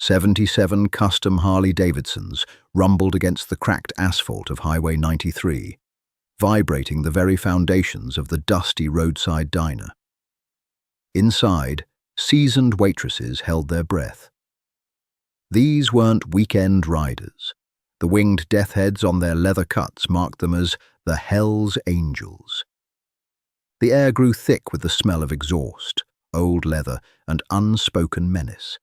77 custom Harley-Davidsons rumbled against the cracked asphalt of Highway 93, vibrating the very foundations of the dusty roadside diner. Inside, seasoned waitresses held their breath. These weren't weekend riders. The winged deathheads on their leather cuts marked them as the Hell's Angels. The air grew thick with the smell of exhaust, old leather, and unspoken menace.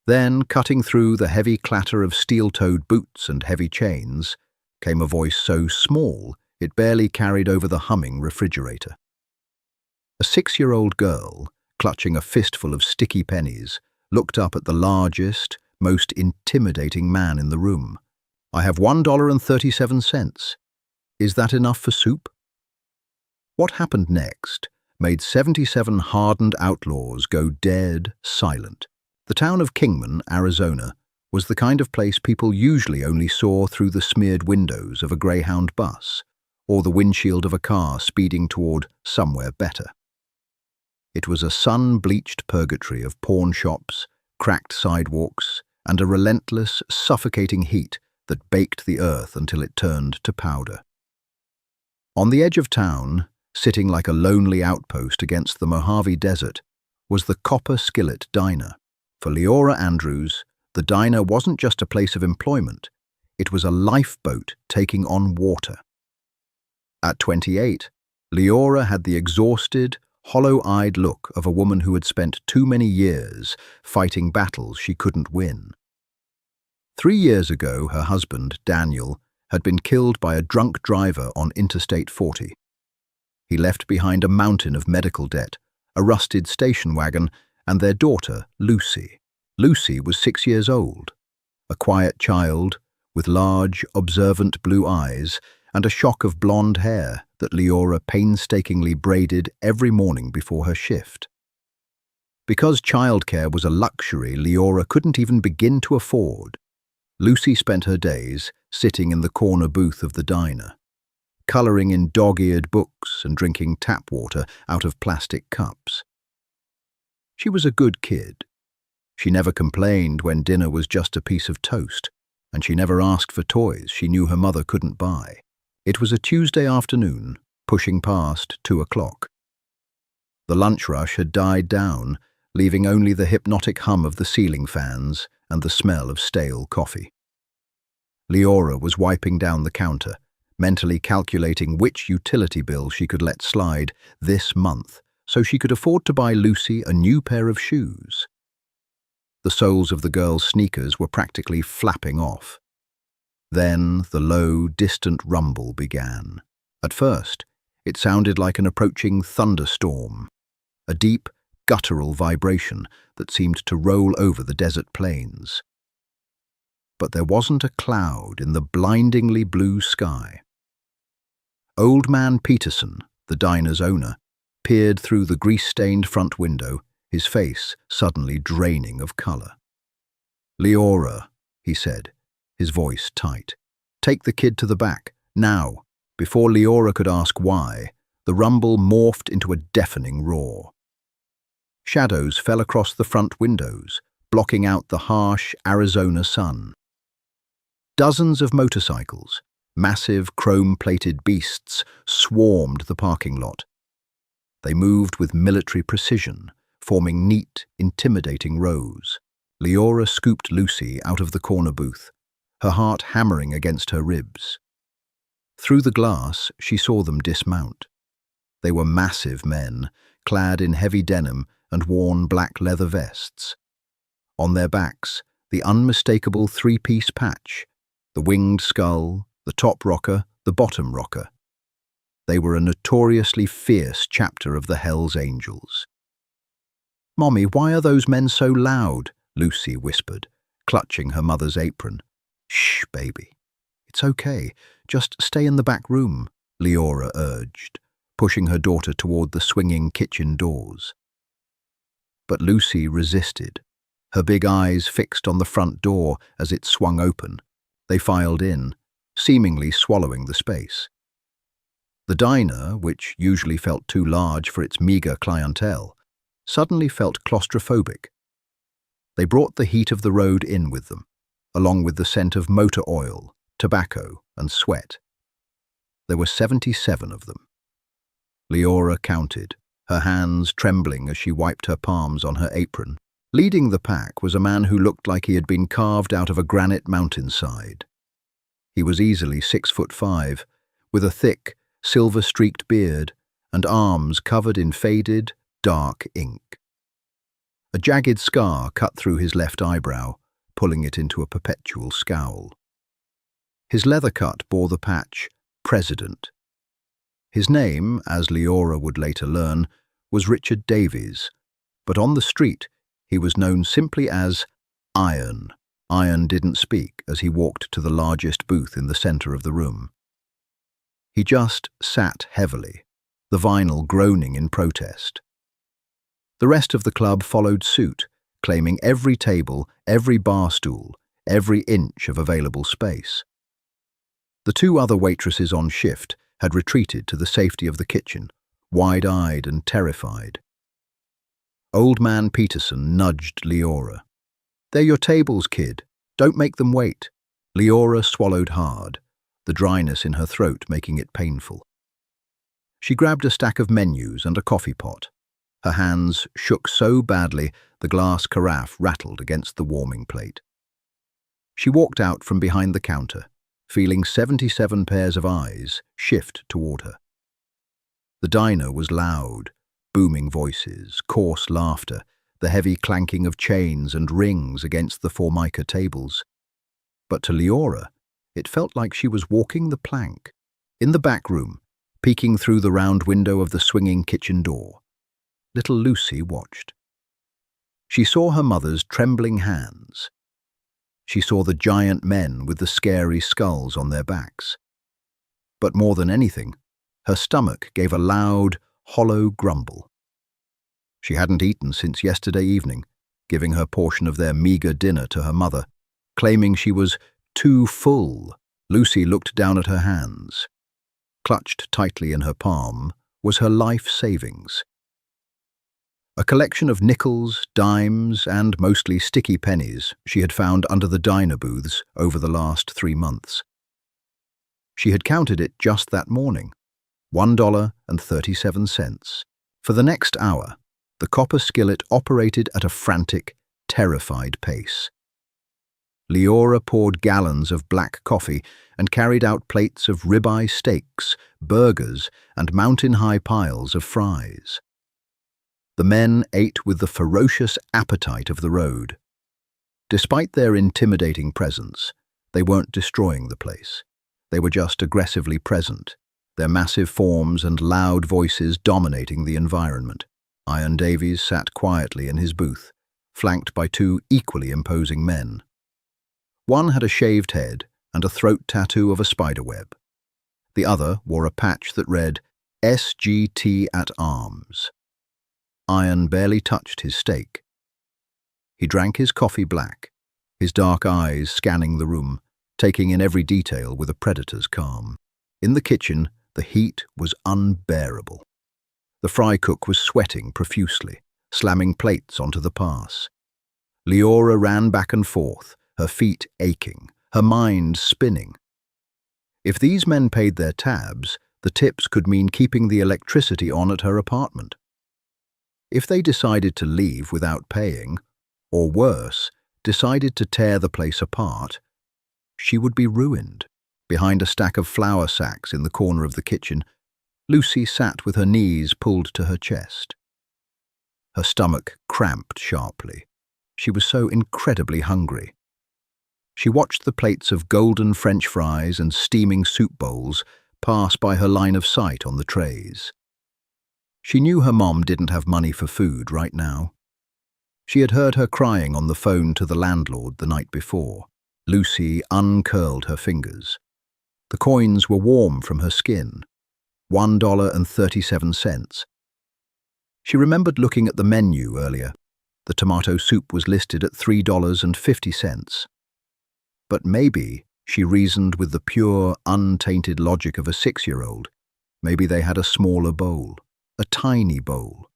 Then, cutting through the heavy clatter of steel-toed boots and heavy chains, came a voice so small it barely carried over the humming refrigerator. A 6-year-old girl, clutching a fistful of sticky pennies, looked up at the largest, most intimidating man in the room. "I have $1.37. Is that enough for soup?" What happened next made 77 hardened outlaws go dead silent. The town of Kingman, Arizona, was the kind of place people usually only saw through the smeared windows of a Greyhound bus or the windshield of a car speeding toward somewhere better. It was a sun-bleached purgatory of pawn shops, cracked sidewalks, and a relentless, suffocating heat that baked the earth until it turned to powder. On the edge of town, sitting like a lonely outpost against the Mojave Desert, was the Copper Skillet Diner. For Leora Andrews, the diner wasn't just a place of employment, it was a lifeboat taking on water. At 28, Leora had the exhausted, hollow-eyed look of a woman who had spent too many years fighting battles she couldn't win. 3 years ago, her husband, Daniel, had been killed by a drunk driver on Interstate 40. He left behind a mountain of medical debt, a rusted station wagon, and their daughter, Lucy. Lucy was 6 years old, a quiet child with large, observant blue eyes and a shock of blonde hair that Leora painstakingly braided every morning before her shift. Because childcare was a luxury Leora couldn't even begin to afford, Lucy spent her days sitting in the corner booth of the diner, colouring in dog-eared books and drinking tap water out of plastic cups. She was a good kid. She never complained when dinner was just a piece of toast, and she never asked for toys she knew her mother couldn't buy. It was a Tuesday afternoon, pushing past 2 o'clock. The lunch rush had died down, leaving only the hypnotic hum of the ceiling fans and the smell of stale coffee. Leora was wiping down the counter, mentally calculating which utility bill she could let slide this month so she could afford to buy Lucy a new pair of shoes. The soles of the girl's sneakers were practically flapping off. Then the low, distant rumble began. At first, it sounded like an approaching thunderstorm, a deep, guttural vibration that seemed to roll over the desert plains. But there wasn't a cloud in the blindingly blue sky. Old Man Peterson, the diner's owner, peered through the grease-stained front window, his face suddenly draining of colour. "Leora," he said, his voice tight. "Take the kid to the back, now." Before Leora could ask why, the rumble morphed into a deafening roar. Shadows fell across the front windows, blocking out the harsh Arizona sun. Dozens of motorcycles, massive chrome-plated beasts, swarmed the parking lot. They moved with military precision, forming neat, intimidating rows. Leora scooped Lucy out of the corner booth, her heart hammering against her ribs. Through the glass, she saw them dismount. They were massive men, clad in heavy denim and worn black leather vests. On their backs, the unmistakable three-piece patch, the winged skull, the top rocker, the bottom rocker. They were a notoriously fierce chapter of the Hell's Angels. "Mommy, why are those men so loud?" Lucy whispered, clutching her mother's apron. "Shh, baby. It's okay. Just stay in the back room," Leora urged, pushing her daughter toward the swinging kitchen doors. But Lucy resisted, her big eyes fixed on the front door as it swung open. They filed in, seemingly swallowing the space. The diner, which usually felt too large for its meager clientele, suddenly felt claustrophobic. They brought the heat of the road in with them, along with the scent of motor oil, tobacco, and sweat. There were 77 of them. Leora counted, her hands trembling as she wiped her palms on her apron. Leading the pack was a man who looked like he had been carved out of a granite mountainside. He was easily 6'5", with a thick, silver-streaked beard and arms covered in faded, dark ink. A jagged scar cut through his left eyebrow, pulling it into a perpetual scowl. His leather cut bore the patch, President. His name, as Leora would later learn, was Richard Davies, but on the street he was known simply as Iron. Iron didn't speak as he walked to the largest booth in the center of the room. He just sat heavily, the vinyl groaning in protest. The rest of the club followed suit, claiming every table, every bar stool, every inch of available space. The two other waitresses on shift had retreated to the safety of the kitchen, wide-eyed and terrified. Old Man Peterson nudged Leora. "They're your tables, kid. Don't make them wait." Leora swallowed hard, the dryness in her throat making it painful. She grabbed a stack of menus and a coffee pot. Her hands shook so badly the glass carafe rattled against the warming plate. She walked out from behind the counter, feeling 77 pairs of eyes shift toward her. The diner was loud, booming voices, coarse laughter, the heavy clanking of chains and rings against the formica tables. But to Leora, it felt like she was walking the plank. In the back room, peeking through the round window of the swinging kitchen door, little Lucy watched. She saw her mother's trembling hands. She saw the giant men with the scary skulls on their backs. But more than anything, her stomach gave a loud, hollow grumble. She hadn't eaten since yesterday evening, giving her portion of their meager dinner to her mother, claiming she was too full. Lucy looked down at her hands. Clutched tightly in her palm was her life savings. A collection of nickels, dimes, and mostly sticky pennies she had found under the diner booths over the last 3 months. She had counted it just that morning, $1.37. For the next hour, the copper skillet operated at a frantic, terrified pace. Leora poured gallons of black coffee and carried out plates of ribeye steaks, burgers, and mountain-high piles of fries. The men ate with the ferocious appetite of the road. Despite their intimidating presence, they weren't destroying the place. They were just aggressively present, their massive forms and loud voices dominating the environment. Iron Davies sat quietly in his booth, flanked by 2 equally imposing men. One had a shaved head and a throat tattoo of a spiderweb. The other wore a patch that read, "SGT at Arms." Iron barely touched his steak. He drank his coffee black, his dark eyes scanning the room, taking in every detail with a predator's calm. In the kitchen, the heat was unbearable. The fry cook was sweating profusely, slamming plates onto the pass. Leora ran back and forth, her feet aching, her mind spinning. If these men paid their tabs, the tips could mean keeping the electricity on at her apartment. If they decided to leave without paying, or worse, decided to tear the place apart, she would be ruined. Behind a stack of flour sacks in the corner of the kitchen, Lucy sat with her knees pulled to her chest. Her stomach cramped sharply. She was so incredibly hungry. She watched the plates of golden French fries and steaming soup bowls pass by her line of sight on the trays. She knew her mom didn't have money for food right now. She had heard her crying on the phone to the landlord the night before. Lucy uncurled her fingers. The coins were warm from her skin. $1.37. She remembered looking at the menu earlier. The tomato soup was listed at $3.50. But maybe, she reasoned with the pure, untainted logic of a 6-year-old, maybe they had a smaller bowl. A tiny bowl,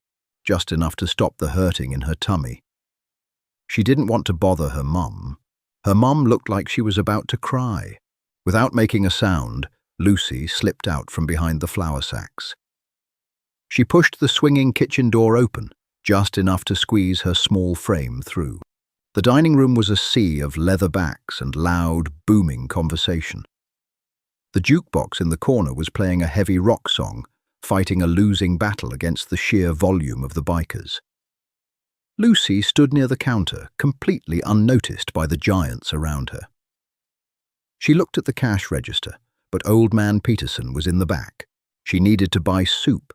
just enough to stop the hurting in her tummy. She didn't want to bother her mum. Her mum looked like she was about to cry. Without making a sound, Lucy slipped out from behind the flour sacks. She pushed the swinging kitchen door open, just enough to squeeze her small frame through. The dining room was a sea of leather backs and loud, booming conversation. The jukebox in the corner was playing a heavy rock song, fighting a losing battle against the sheer volume of the bikers. Lucy stood near the counter, completely unnoticed by the giants around her. She looked at the cash register, but Old Man Peterson was in the back. She needed to buy soup,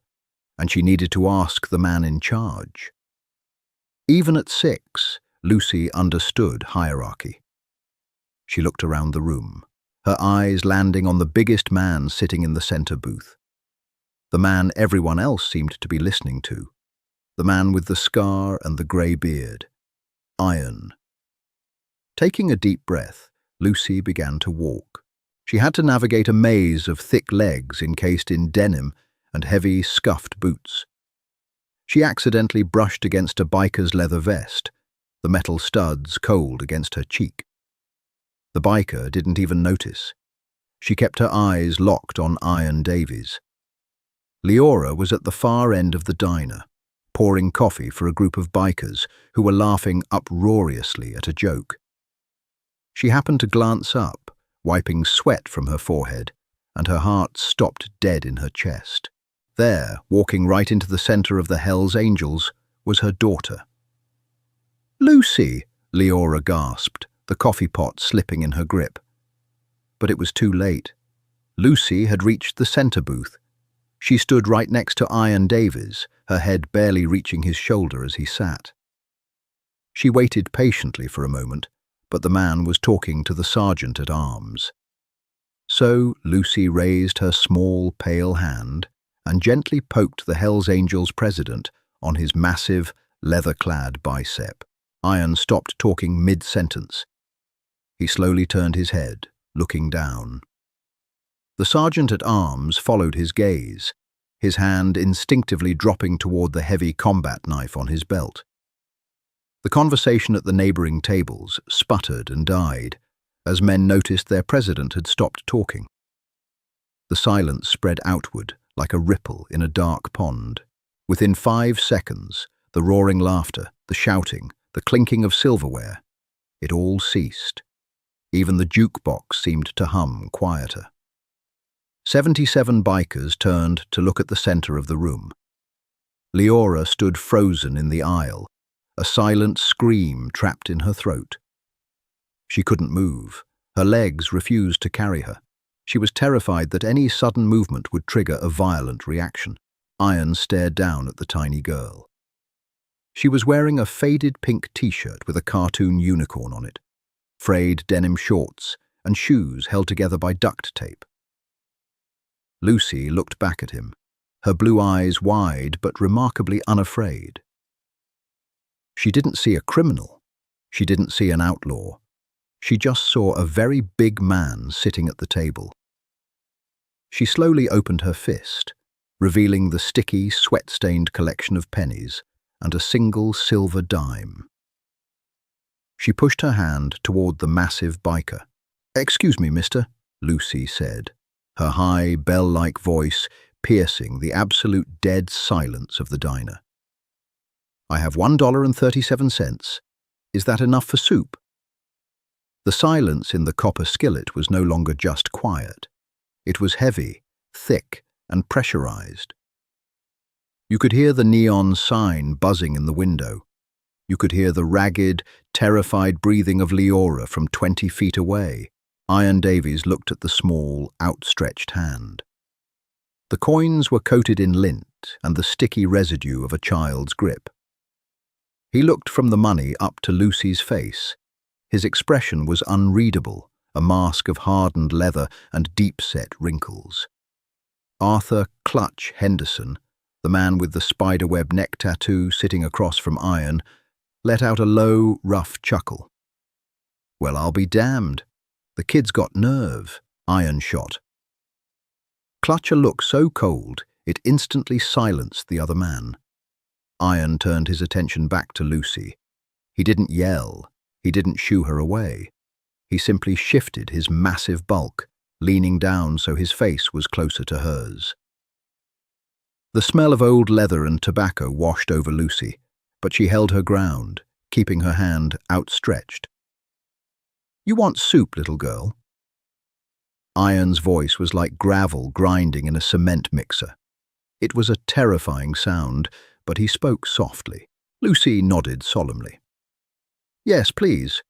and she needed to ask the man in charge. Even at 6, Lucy understood hierarchy. She looked around the room, her eyes landing on the biggest man sitting in the center booth. The man everyone else seemed to be listening to. The man with the scar and the grey beard. Iron. Taking a deep breath, Lucy began to walk. She had to navigate a maze of thick legs encased in denim and heavy, scuffed boots. She accidentally brushed against a biker's leather vest, the metal studs cold against her cheek. The biker didn't even notice. She kept her eyes locked on Iron Davies. Leora was at the far end of the diner, pouring coffee for a group of bikers who were laughing uproariously at a joke. She happened to glance up, wiping sweat from her forehead, and her heart stopped dead in her chest. There, walking right into the center of the Hells Angels, was her daughter. "Lucy," Leora gasped, the coffee pot slipping in her grip. But it was too late. Lucy had reached the center booth. She stood right next to Iron Davies, her head barely reaching his shoulder as he sat. She waited patiently for a moment, but the man was talking to the sergeant at arms. So Lucy raised her small, pale hand and gently poked the Hells Angels president on his massive, leather-clad bicep. Iron stopped talking mid-sentence. He slowly turned his head, looking down. The sergeant at arms followed his gaze, his hand instinctively dropping toward the heavy combat knife on his belt. The conversation at the neighboring tables sputtered and died as men noticed their president had stopped talking. The silence spread outward like a ripple in a dark pond. Within 5 seconds, the roaring laughter, the shouting, the clinking of silverware, it all ceased. Even the jukebox seemed to hum quieter. 77 bikers turned to look at the center of the room. Leora stood frozen in the aisle, a silent scream trapped in her throat. She couldn't move. Her legs refused to carry her. She was terrified that any sudden movement would trigger a violent reaction. Iron stared down at the tiny girl. She was wearing a faded pink t-shirt with a cartoon unicorn on it, frayed denim shorts, and shoes held together by duct tape. Lucy looked back at him, her blue eyes wide but remarkably unafraid. She didn't see a criminal. She didn't see an outlaw. She just saw a very big man sitting at the table. She slowly opened her fist, revealing the sticky, sweat-stained collection of pennies and a single silver dime. She pushed her hand toward the massive biker. "Excuse me, mister," Lucy said, her high, bell-like voice piercing the absolute dead silence of the diner. "I have $1.37. Is that enough for soup?" The silence in the copper skillet was no longer just quiet. It was heavy, thick, and pressurized. You could hear the neon sign buzzing in the window. You could hear the ragged, terrified breathing of Leora from 20 feet away. Iron Davies looked at the small, outstretched hand. The coins were coated in lint and the sticky residue of a child's grip. He looked from the money up to Lucy's face. His expression was unreadable, a mask of hardened leather and deep-set wrinkles. Arthur Clutch Henderson, the man with the spiderweb neck tattoo sitting across from Iron, let out a low, rough chuckle. "Well, I'll be damned. The kid's got nerve," Iron shot. Clutch a look so cold it instantly silenced the other man. Iron turned his attention back to Lucy. He didn't yell. He didn't shoo her away. He simply shifted his massive bulk, leaning down so his face was closer to hers. The smell of old leather and tobacco washed over Lucy, but she held her ground, keeping her hand outstretched. "You want soup, little girl?" Iron's voice was like gravel grinding in a cement mixer. It was a terrifying sound, but he spoke softly. Lucy nodded solemnly. "Yes, please.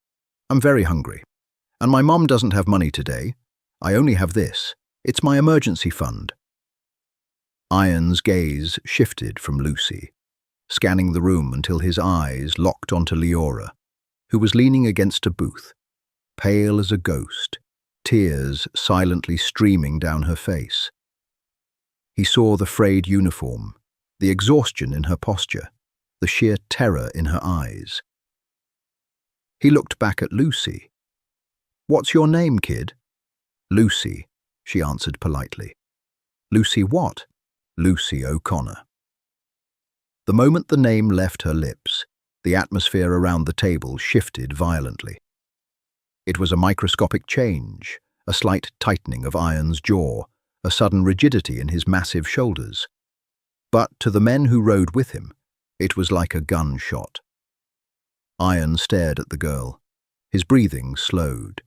I'm very hungry. And my mom doesn't have money today. I only have this. It's my emergency fund." Iron's gaze shifted from Lucy, scanning the room until his eyes locked onto Leora, who was leaning against a booth, pale as a ghost, tears silently streaming down her face. He saw the frayed uniform, the exhaustion in her posture, the sheer terror in her eyes. He looked back at Lucy. "What's your name, kid?" "Lucy," she answered politely. "Lucy what?" "Lucy O'Connor." The moment the name left her lips, the atmosphere around the table shifted violently. It was a microscopic change, a slight tightening of Iron's jaw, a sudden rigidity in his massive shoulders. But to the men who rode with him, it was like a gunshot. Iron stared at the girl. His breathing slowed.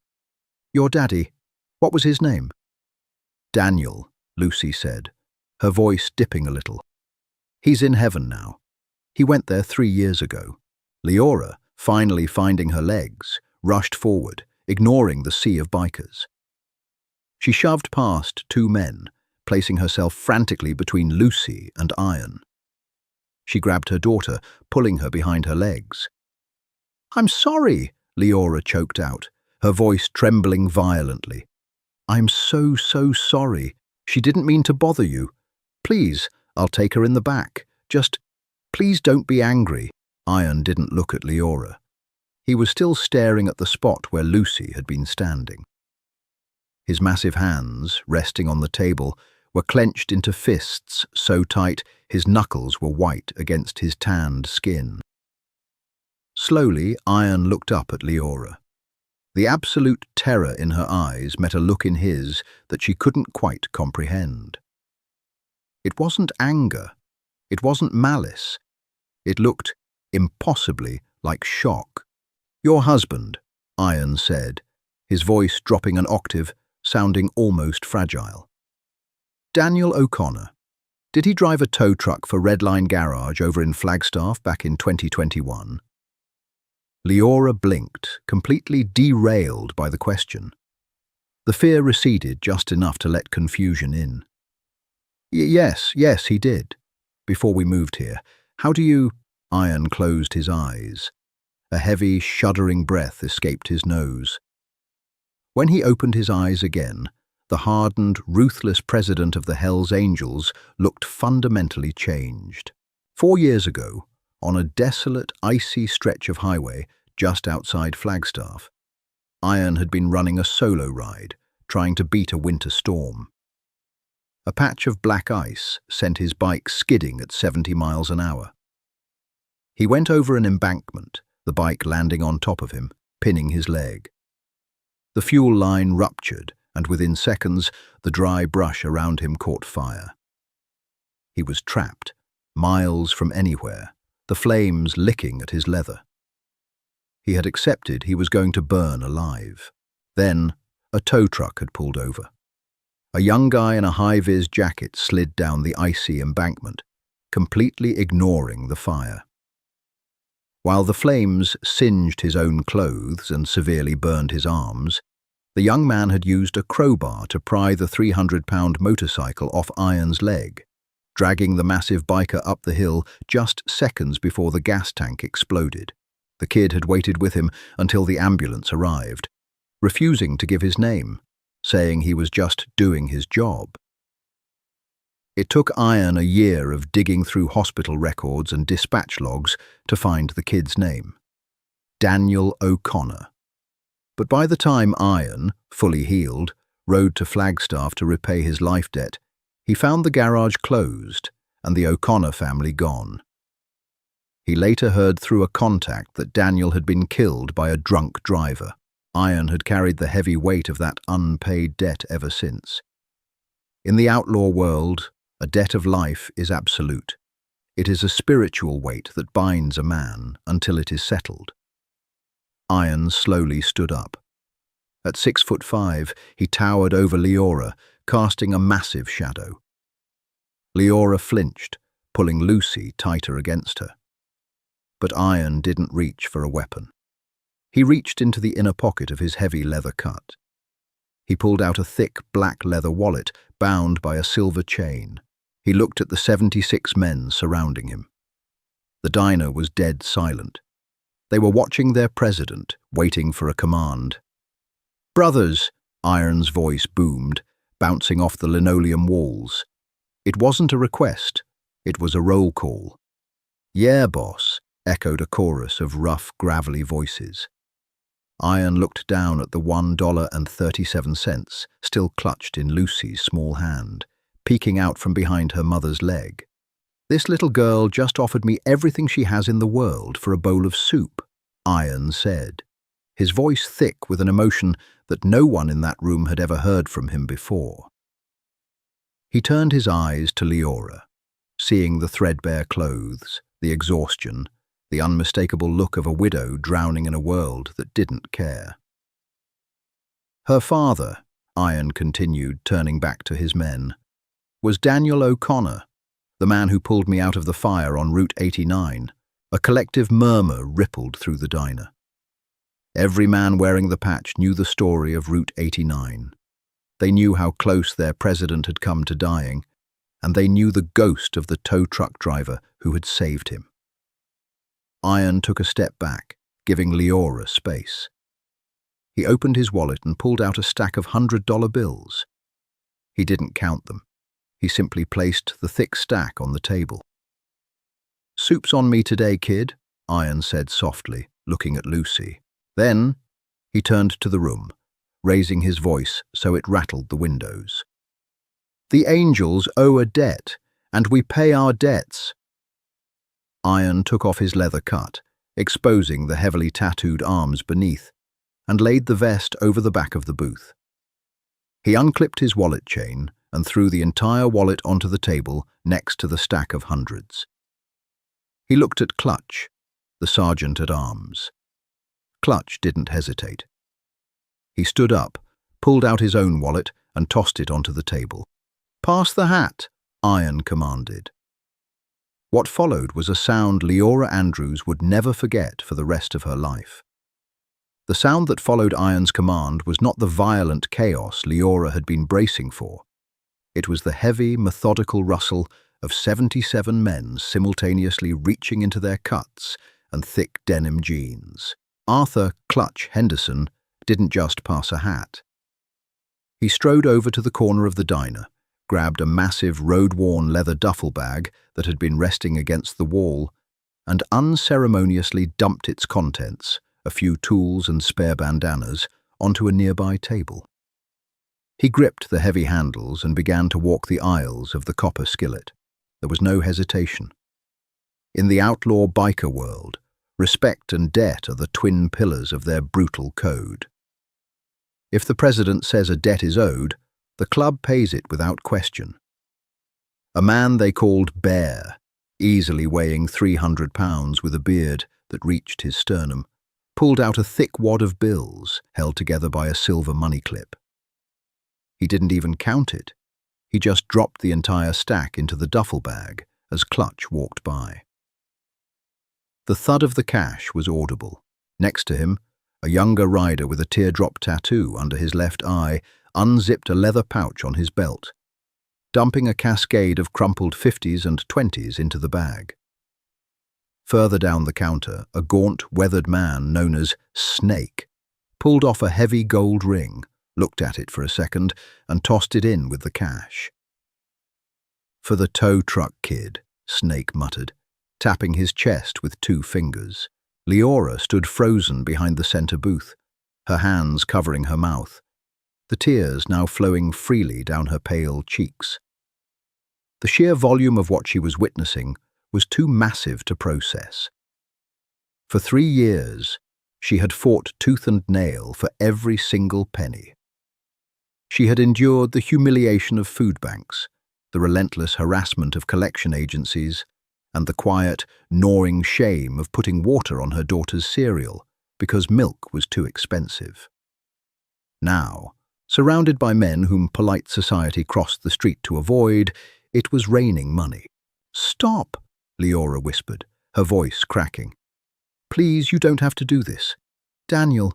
"Your daddy, what was his name?" "Daniel," Lucy said, her voice dipping a little. "He's in heaven now. He went there 3 years ago." Leora, finally finding her legs, rushed forward, ignoring the sea of bikers. She shoved past 2 men, placing herself frantically between Lucy and Iron. She grabbed her daughter, pulling her behind her legs. "I'm sorry," Leora choked out, her voice trembling violently. "I'm so sorry. She didn't mean to bother you. Please, I'll take her in the back. Just, please don't be angry." Iron didn't look at Leora. He was still staring at the spot where Lucy had been standing. His massive hands, resting on the table, were clenched into fists so tight his knuckles were white against his tanned skin. Slowly, Iron looked up at Leora. The absolute terror in her eyes met a look in his that she couldn't quite comprehend. It wasn't anger. It wasn't malice. It looked impossibly like shock. "Your husband," Iron said, his voice dropping an octave, sounding almost fragile. "Daniel O'Connor. Did he drive a tow truck for Redline Garage over in Flagstaff back in 2021? Leora blinked, completely derailed by the question. The fear receded just enough to let confusion in. Yes, he did. Before we moved here. How do you—" Iron closed his eyes. A heavy, shuddering breath escaped his nose. When he opened his eyes again, the hardened, ruthless president of the Hells Angels looked fundamentally changed. 4 years ago, on a desolate, icy stretch of highway just outside Flagstaff, Iron had been running a solo ride, trying to beat a winter storm. A patch of black ice sent his bike skidding at 70 miles an hour. He went over an embankment, the bike landing on top of him, pinning his leg. The fuel line ruptured, and within seconds, the dry brush around him caught fire. He was trapped, miles from anywhere, the flames licking at his leather. He had accepted he was going to burn alive. Then, a tow truck had pulled over. A young guy in a high-vis jacket slid down the icy embankment, completely ignoring the fire. While the flames singed his own clothes and severely burned his arms, the young man had used a crowbar to pry the 300-pound motorcycle off Iron's leg, dragging the massive biker up the hill just seconds before the gas tank exploded. The kid had waited with him until the ambulance arrived, refusing to give his name, saying he was just doing his job. It took Iron a year of digging through hospital records and dispatch logs to find the kid's name. Daniel O'Connor. But by the time Iron, fully healed, rode to Flagstaff to repay his life debt, he found the garage closed and the O'Connor family gone. He later heard through a contact that Daniel had been killed by a drunk driver. Iron had carried the heavy weight of that unpaid debt ever since. In the outlaw world, a debt of life is absolute. It is a spiritual weight that binds a man until it is settled. Iron slowly stood up. At 6'5", he towered over Leora, casting a massive shadow. Leora flinched, pulling Lucy tighter against her. But Iron didn't reach for a weapon. He reached into the inner pocket of his heavy leather cut. He pulled out a thick black leather wallet bound by a silver chain. He looked at the 76 men surrounding him. The diner was dead silent. They were watching their president, waiting for a command. "Brothers," Iron's voice boomed, bouncing off the linoleum walls. It wasn't a request, it was a roll call. "Yeah, boss," echoed a chorus of rough, gravelly voices. Iron looked down at the $1.37 still clutched in Lucy's small hand, peeking out from behind her mother's leg. "This little girl just offered me everything she has in the world for a bowl of soup," Iron said, his voice thick with an emotion that no one in that room had ever heard from him before. He turned his eyes to Leora, seeing the threadbare clothes, the exhaustion, the unmistakable look of a widow drowning in a world that didn't care. "Her father," Iron continued, turning back to his men, "was Daniel O'Connor, the man who pulled me out of the fire on Route 89. A collective murmur rippled through the diner. Every man wearing the patch knew the story of Route 89. They knew how close their president had come to dying, and they knew the ghost of the tow truck driver who had saved him. Iron took a step back, giving Leora space. He opened his wallet and pulled out a stack of $100 bills. He didn't count them. He simply placed the thick stack on the table. "Soup's on me today, kid," Iron said softly, looking at Lucy. Then he turned to the room, raising his voice so it rattled the windows. "The angels owe a debt, and we pay our debts." Iron took off his leather cut, exposing the heavily tattooed arms beneath, and laid the vest over the back of the booth. He unclipped his wallet chain and threw the entire wallet onto the table next to the stack of hundreds. He looked at Clutch, the sergeant at arms. Clutch didn't hesitate. He stood up, pulled out his own wallet, and tossed it onto the table. "Pass the hat," Iron commanded. What followed was a sound Leora Andrews would never forget for the rest of her life. The sound that followed Iron's command was not the violent chaos Leora had been bracing for. It was the heavy, methodical rustle of 77 men simultaneously reaching into their cuts and thick denim jeans. Arthur "Clutch" Henderson didn't just pass a hat. He strode over to the corner of the diner, grabbed a massive road-worn leather duffel bag that had been resting against the wall, and unceremoniously dumped its contents, a few tools and spare bandanas, onto a nearby table. He gripped the heavy handles and began to walk the aisles of the copper skillet. There was no hesitation. In the outlaw biker world, respect and debt are the twin pillars of their brutal code. If the president says a debt is owed, the club pays it without question. A man they called Bear, easily weighing 300 pounds with a beard that reached his sternum, pulled out a thick wad of bills held together by a silver money clip. He didn't even count it. He just dropped the entire stack into the duffel bag as Clutch walked by. The thud of the cash was audible. Next to him, a younger rider with a teardrop tattoo under his left eye unzipped a leather pouch on his belt, dumping a cascade of crumpled 50s and 20s into the bag. Further down the counter, a gaunt, weathered man known as Snake pulled off a heavy gold ring, looked at it for a second, and tossed it in with the cash. "For the tow truck kid," Snake muttered, tapping his chest with 2 fingers. Leora stood frozen behind the center booth, her hands covering her mouth, the tears now flowing freely down her pale cheeks. The sheer volume of what she was witnessing was too massive to process. For 3 years, she had fought tooth and nail for every single penny. She had endured the humiliation of food banks, the relentless harassment of collection agencies, and the quiet, gnawing shame of putting water on her daughter's cereal because milk was too expensive. Now, surrounded by men whom polite society crossed the street to avoid, it was raining money. "Stop," Leora whispered, her voice cracking. "Please, you don't have to do this. Daniel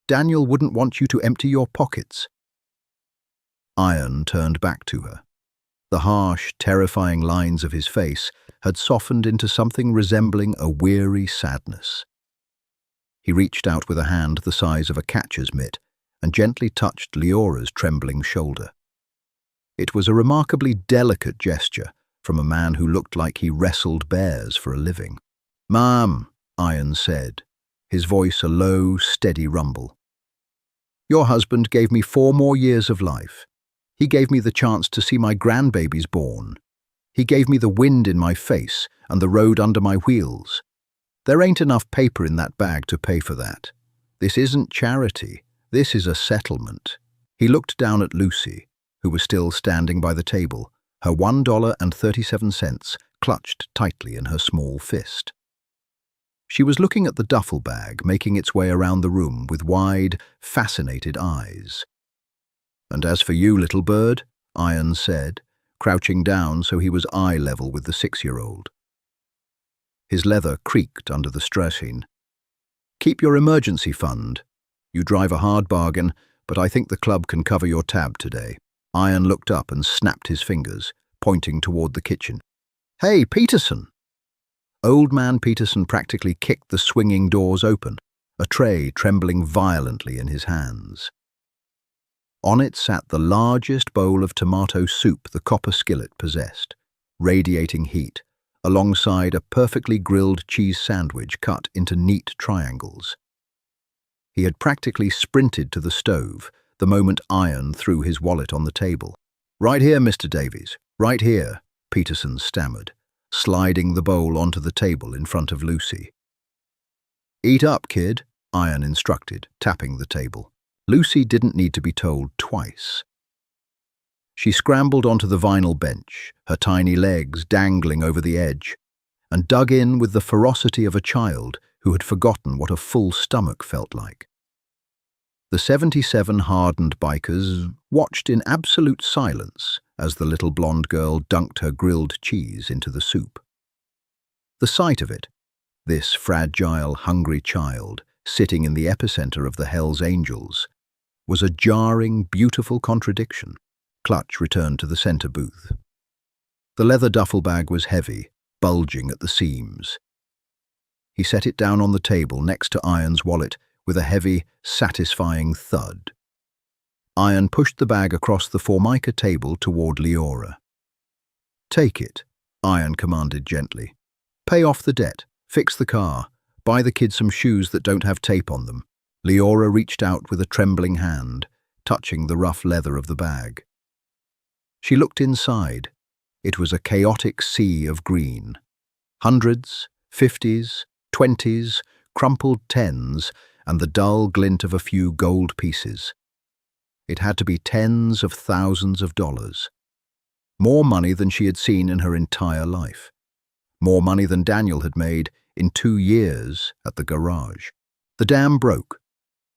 wouldn't want you to empty your pockets." Ian turned back to her. The harsh, terrifying lines of his face had softened into something resembling a weary sadness. He reached out with a hand the size of a catcher's mitt and gently touched Leora's trembling shoulder. It was a remarkably delicate gesture from a man who looked like he wrestled bears for a living. "Ma'am," Ian said, his voice a low, steady rumble. "Your husband gave me 4 more years of life. He gave me the chance to see my grandbabies born. He gave me the wind in my face and the road under my wheels. There ain't enough paper in that bag to pay for that. This isn't charity. This is a settlement." He looked down at Lucy, who was still standing by the table, her $1.37 clutched tightly in her small fist. She was looking at the duffel bag making its way around the room with wide, fascinated eyes. "And as for you, little bird," Ian said, crouching down so he was eye level with the 6-year-old. His leather creaked under the strain. "Keep your emergency fund. You drive a hard bargain, but I think the club can cover your tab today." Ian looked up and snapped his fingers, pointing toward the kitchen. "Hey, Peterson!" Old man Peterson practically kicked the swinging doors open, a tray trembling violently in his hands. On it sat the largest bowl of tomato soup the copper skillet possessed, radiating heat, alongside a perfectly grilled cheese sandwich cut into neat triangles. He had practically sprinted to the stove the moment Ian threw his wallet on the table. "Right here, Mr. Davies, right here," Peterson stammered, sliding the bowl onto the table in front of Lucy. "Eat up, kid," Ian instructed, tapping the table. Lucy didn't need to be told twice. She scrambled onto the vinyl bench, her tiny legs dangling over the edge, and dug in with the ferocity of a child who had forgotten what a full stomach felt like. The 77 hardened bikers watched in absolute silence as the little blonde girl dunked her grilled cheese into the soup. The sight of it, this fragile, hungry child sitting in the epicenter of the Hells Angels, was a jarring, beautiful contradiction. Clutch returned to the center booth. The leather duffel bag was heavy, bulging at the seams. He set it down on the table next to Ian's wallet with a heavy, satisfying thud. Ian pushed the bag across the Formica table toward Leora. "Take it," Ian commanded gently. "Pay off the debt, fix the car, buy the kids some shoes that don't have tape on them." Leora reached out with a trembling hand, touching the rough leather of the bag. She looked inside. It was a chaotic sea of green. Hundreds, 50s, 20s, crumpled 10s, and the dull glint of a few gold pieces. It had to be tens of thousands of dollars. More money than she had seen in her entire life. More money than Daniel had made in 2 years at the garage. The dam broke.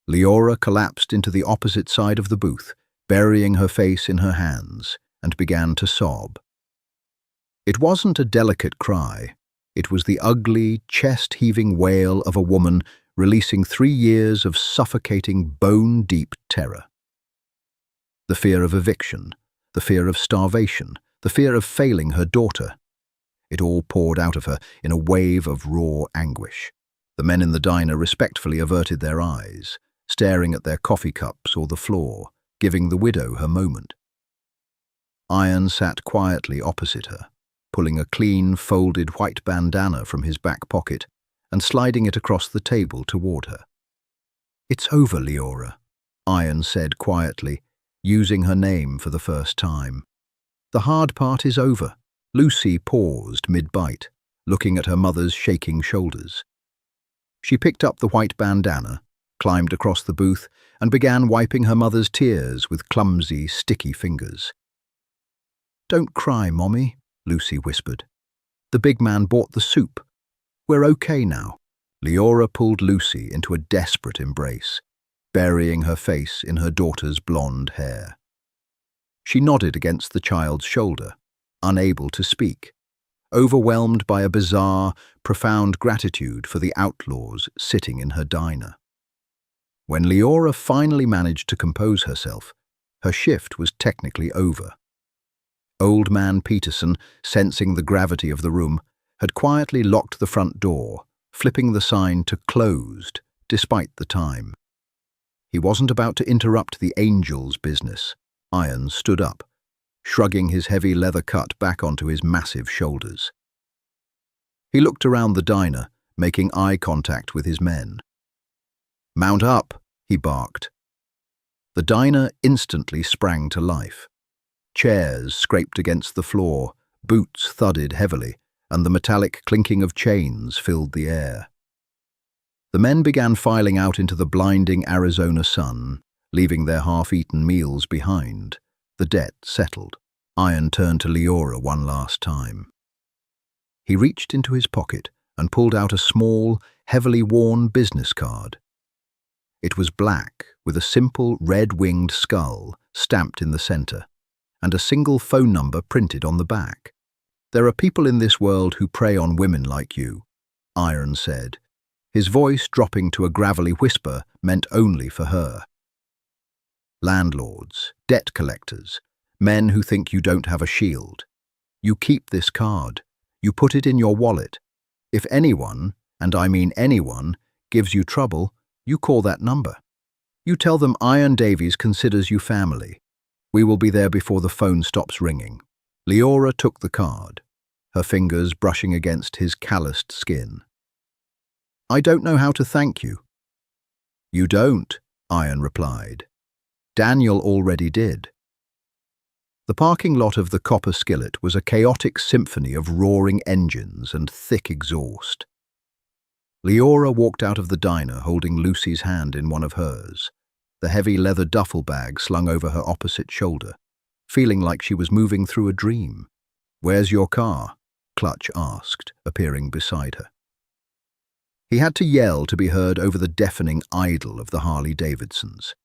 Leora collapsed into the opposite side of the booth, burying her face in her hands, and began to sob. It wasn't a delicate cry. It was the ugly, chest-heaving wail of a woman releasing 3 years of suffocating, bone-deep terror. The fear of eviction, the fear of starvation, the fear of failing her daughter. It all poured out of her in a wave of raw anguish. The men in the diner respectfully averted their eyes, staring at their coffee cups or the floor, giving the widow her moment. Ian sat quietly opposite her, pulling a clean, folded white bandana from his back pocket and sliding it across the table toward her. "It's over, Leora," Ian said quietly, using her name for the first time. "The hard part is over." Lucy paused mid-bite, looking at her mother's shaking shoulders. She picked up the white bandana, climbed across the booth, and began wiping her mother's tears with clumsy, sticky fingers. "Don't cry, Mommy," Lucy whispered. "The big man bought the soup. We're okay now." Leora pulled Lucy into a desperate embrace, burying her face in her daughter's blonde hair. She nodded against the child's shoulder, unable to speak, overwhelmed by a bizarre, profound gratitude for the outlaws sitting in her diner. When Leora finally managed to compose herself, her shift was technically over. Old man Peterson, sensing the gravity of the room, had quietly locked the front door, flipping the sign to closed, despite the time. He wasn't about to interrupt the angel's business. Iron stood up, shrugging his heavy leather cut back onto his massive shoulders. He looked around the diner, making eye contact with his men. "Mount up," he barked. The diner instantly sprang to life. Chairs scraped against the floor, boots thudded heavily, and the metallic clinking of chains filled the air. The men began filing out into the blinding Arizona sun, leaving their half-eaten meals behind. The debt settled. Iron turned to Leora one last time. He reached into his pocket and pulled out a small, heavily worn business card. It was black, with a simple red-winged skull stamped in the center, and a single phone number printed on the back. "There are people in this world who prey on women like you," Iron said, his voice dropping to a gravelly whisper meant only for her. "Landlords, debt collectors, men who think you don't have a shield. You keep this card. You put it in your wallet. If anyone, and I mean anyone, gives you trouble, you call that number. You tell them Iron Davies considers you family. We will be there before the phone stops ringing." Leora took the card, her fingers brushing against his calloused skin. "I don't know how to thank you." "You don't," Iron replied. "Daniel already did." The parking lot of the Copper Skillet was a chaotic symphony of roaring engines and thick exhaust. Leora walked out of the diner holding Lucy's hand in one of hers, the heavy leather duffel bag slung over her opposite shoulder, feeling like she was moving through a dream. "Where's your car?" Clutch asked, appearing beside her. He had to yell to be heard over the deafening idle of the Harley-Davidsons.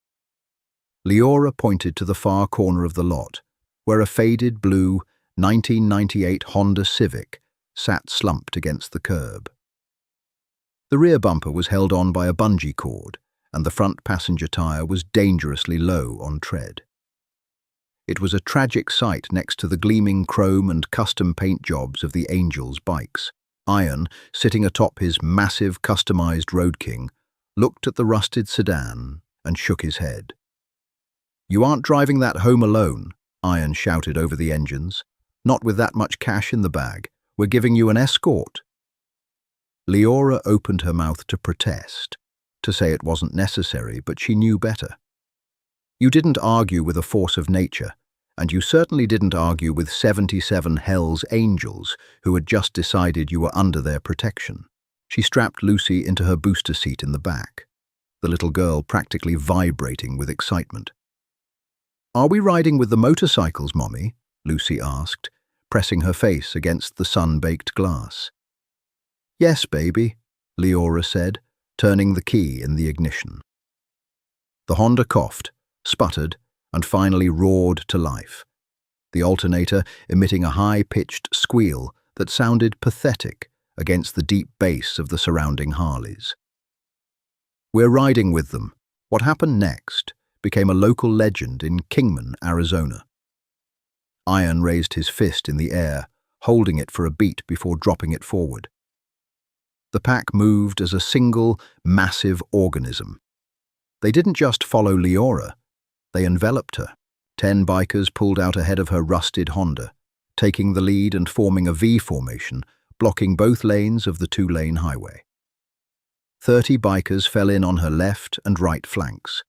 Leora pointed to the far corner of the lot, where a faded blue 1998 Honda Civic sat slumped against the curb. The rear bumper was held on by a bungee cord, and the front passenger tire was dangerously low on tread. It was a tragic sight next to the gleaming chrome and custom paint jobs of the Angels bikes. Iron, sitting atop his massive customized Road King, looked at the rusted sedan and shook his head. "You aren't driving that home alone," Iron shouted over the engines. "Not with that much cash in the bag. We're giving you an escort." Leora opened her mouth to protest, to say it wasn't necessary, but she knew better. You didn't argue with a force of nature, and you certainly didn't argue with 77 Hell's Angels who had just decided you were under their protection. She strapped Lucy into her booster seat in the back, the little girl practically vibrating with excitement. "Are we riding with the motorcycles, Mommy?" Lucy asked, pressing her face against the sun-baked glass. "Yes, baby," Leora said, turning the key in the ignition. The Honda coughed, sputtered, and finally roared to life, the alternator emitting a high-pitched squeal that sounded pathetic against the deep bass of the surrounding Harleys. "We're riding with them." What happened next became a local legend in Kingman, Arizona. Iron raised his fist in the air, holding it for a beat before dropping it forward. The pack moved as a single, massive organism. They didn't just follow Leora, they enveloped her. 10 bikers pulled out ahead of her rusted Honda, taking the lead and forming a V formation, blocking both lanes of the 2-lane highway. 30 bikers fell in on her left and right flanks,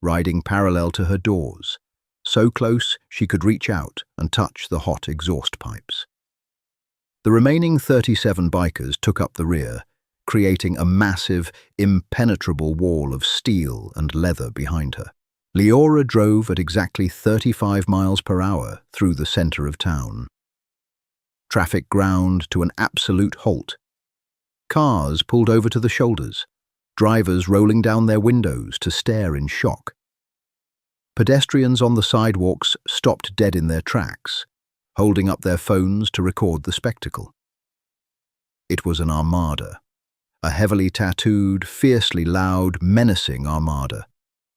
riding parallel to her doors, so close she could reach out and touch the hot exhaust pipes. The remaining 37 bikers took up the rear, creating a massive, impenetrable wall of steel and leather behind her. Leora drove at exactly 35 miles per hour through the center of town. Traffic ground to an absolute halt. Cars pulled over to the shoulders, drivers rolling down their windows to stare in shock. Pedestrians on the sidewalks stopped dead in their tracks, holding up their phones to record the spectacle. It was an armada, a heavily tattooed, fiercely loud, menacing armada,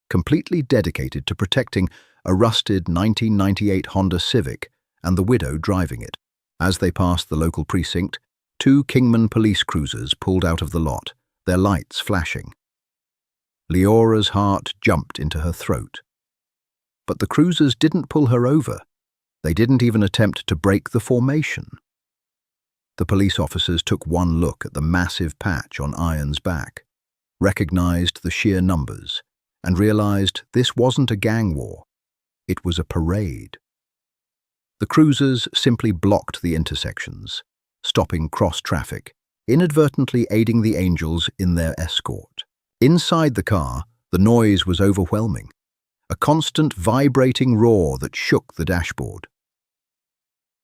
completely dedicated to protecting a rusted 1998 Honda Civic and the widow driving it. As they passed the local precinct, 2 Kingman police cruisers pulled out of the lot, their lights flashing. Leora's heart jumped into her throat. But the cruisers didn't pull her over. They didn't even attempt to break the formation. The police officers took one look at the massive patch on Iron's back, recognized the sheer numbers, and realized this wasn't a gang war. It was a parade. The cruisers simply blocked the intersections, stopping cross-traffic, inadvertently aiding the angels in their escort. Inside the car, the noise was overwhelming, a constant vibrating roar that shook the dashboard.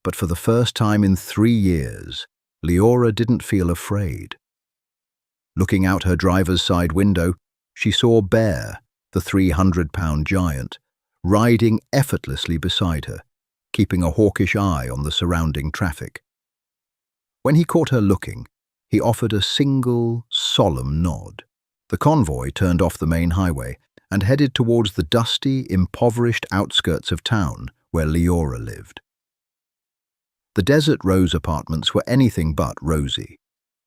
But for the first time in 3 years, Leora didn't feel afraid. Looking out her driver's side window, she saw Bear, the 300-pound giant, riding effortlessly beside her, keeping a hawkish eye on the surrounding traffic. When he caught her looking, he offered a single, solemn nod. The convoy turned off the main highway and headed towards the dusty, impoverished outskirts of town where Leora lived. The Desert Rose apartments were anything but rosy.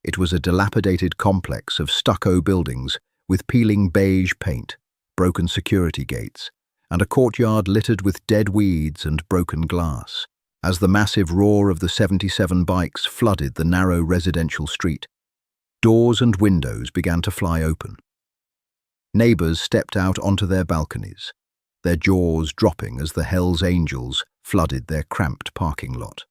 It was a dilapidated complex of stucco buildings with peeling beige paint, broken security gates, and a courtyard littered with dead weeds and broken glass. As the massive roar of the 77 bikes flooded the narrow residential street, doors and windows began to fly open. Neighbors stepped out onto their balconies, their jaws dropping as the Hells Angels flooded their cramped parking lot.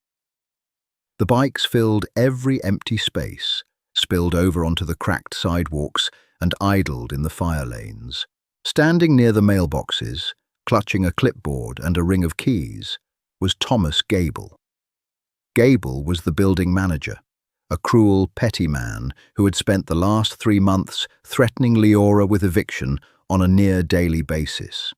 The bikes filled every empty space, spilled over onto the cracked sidewalks, and idled in the fire lanes. Standing near the mailboxes, clutching a clipboard and a ring of keys, was Thomas Gable. Gable was the building manager, a cruel, petty man who had spent the last 3 months threatening Leora with eviction on a near-daily basis.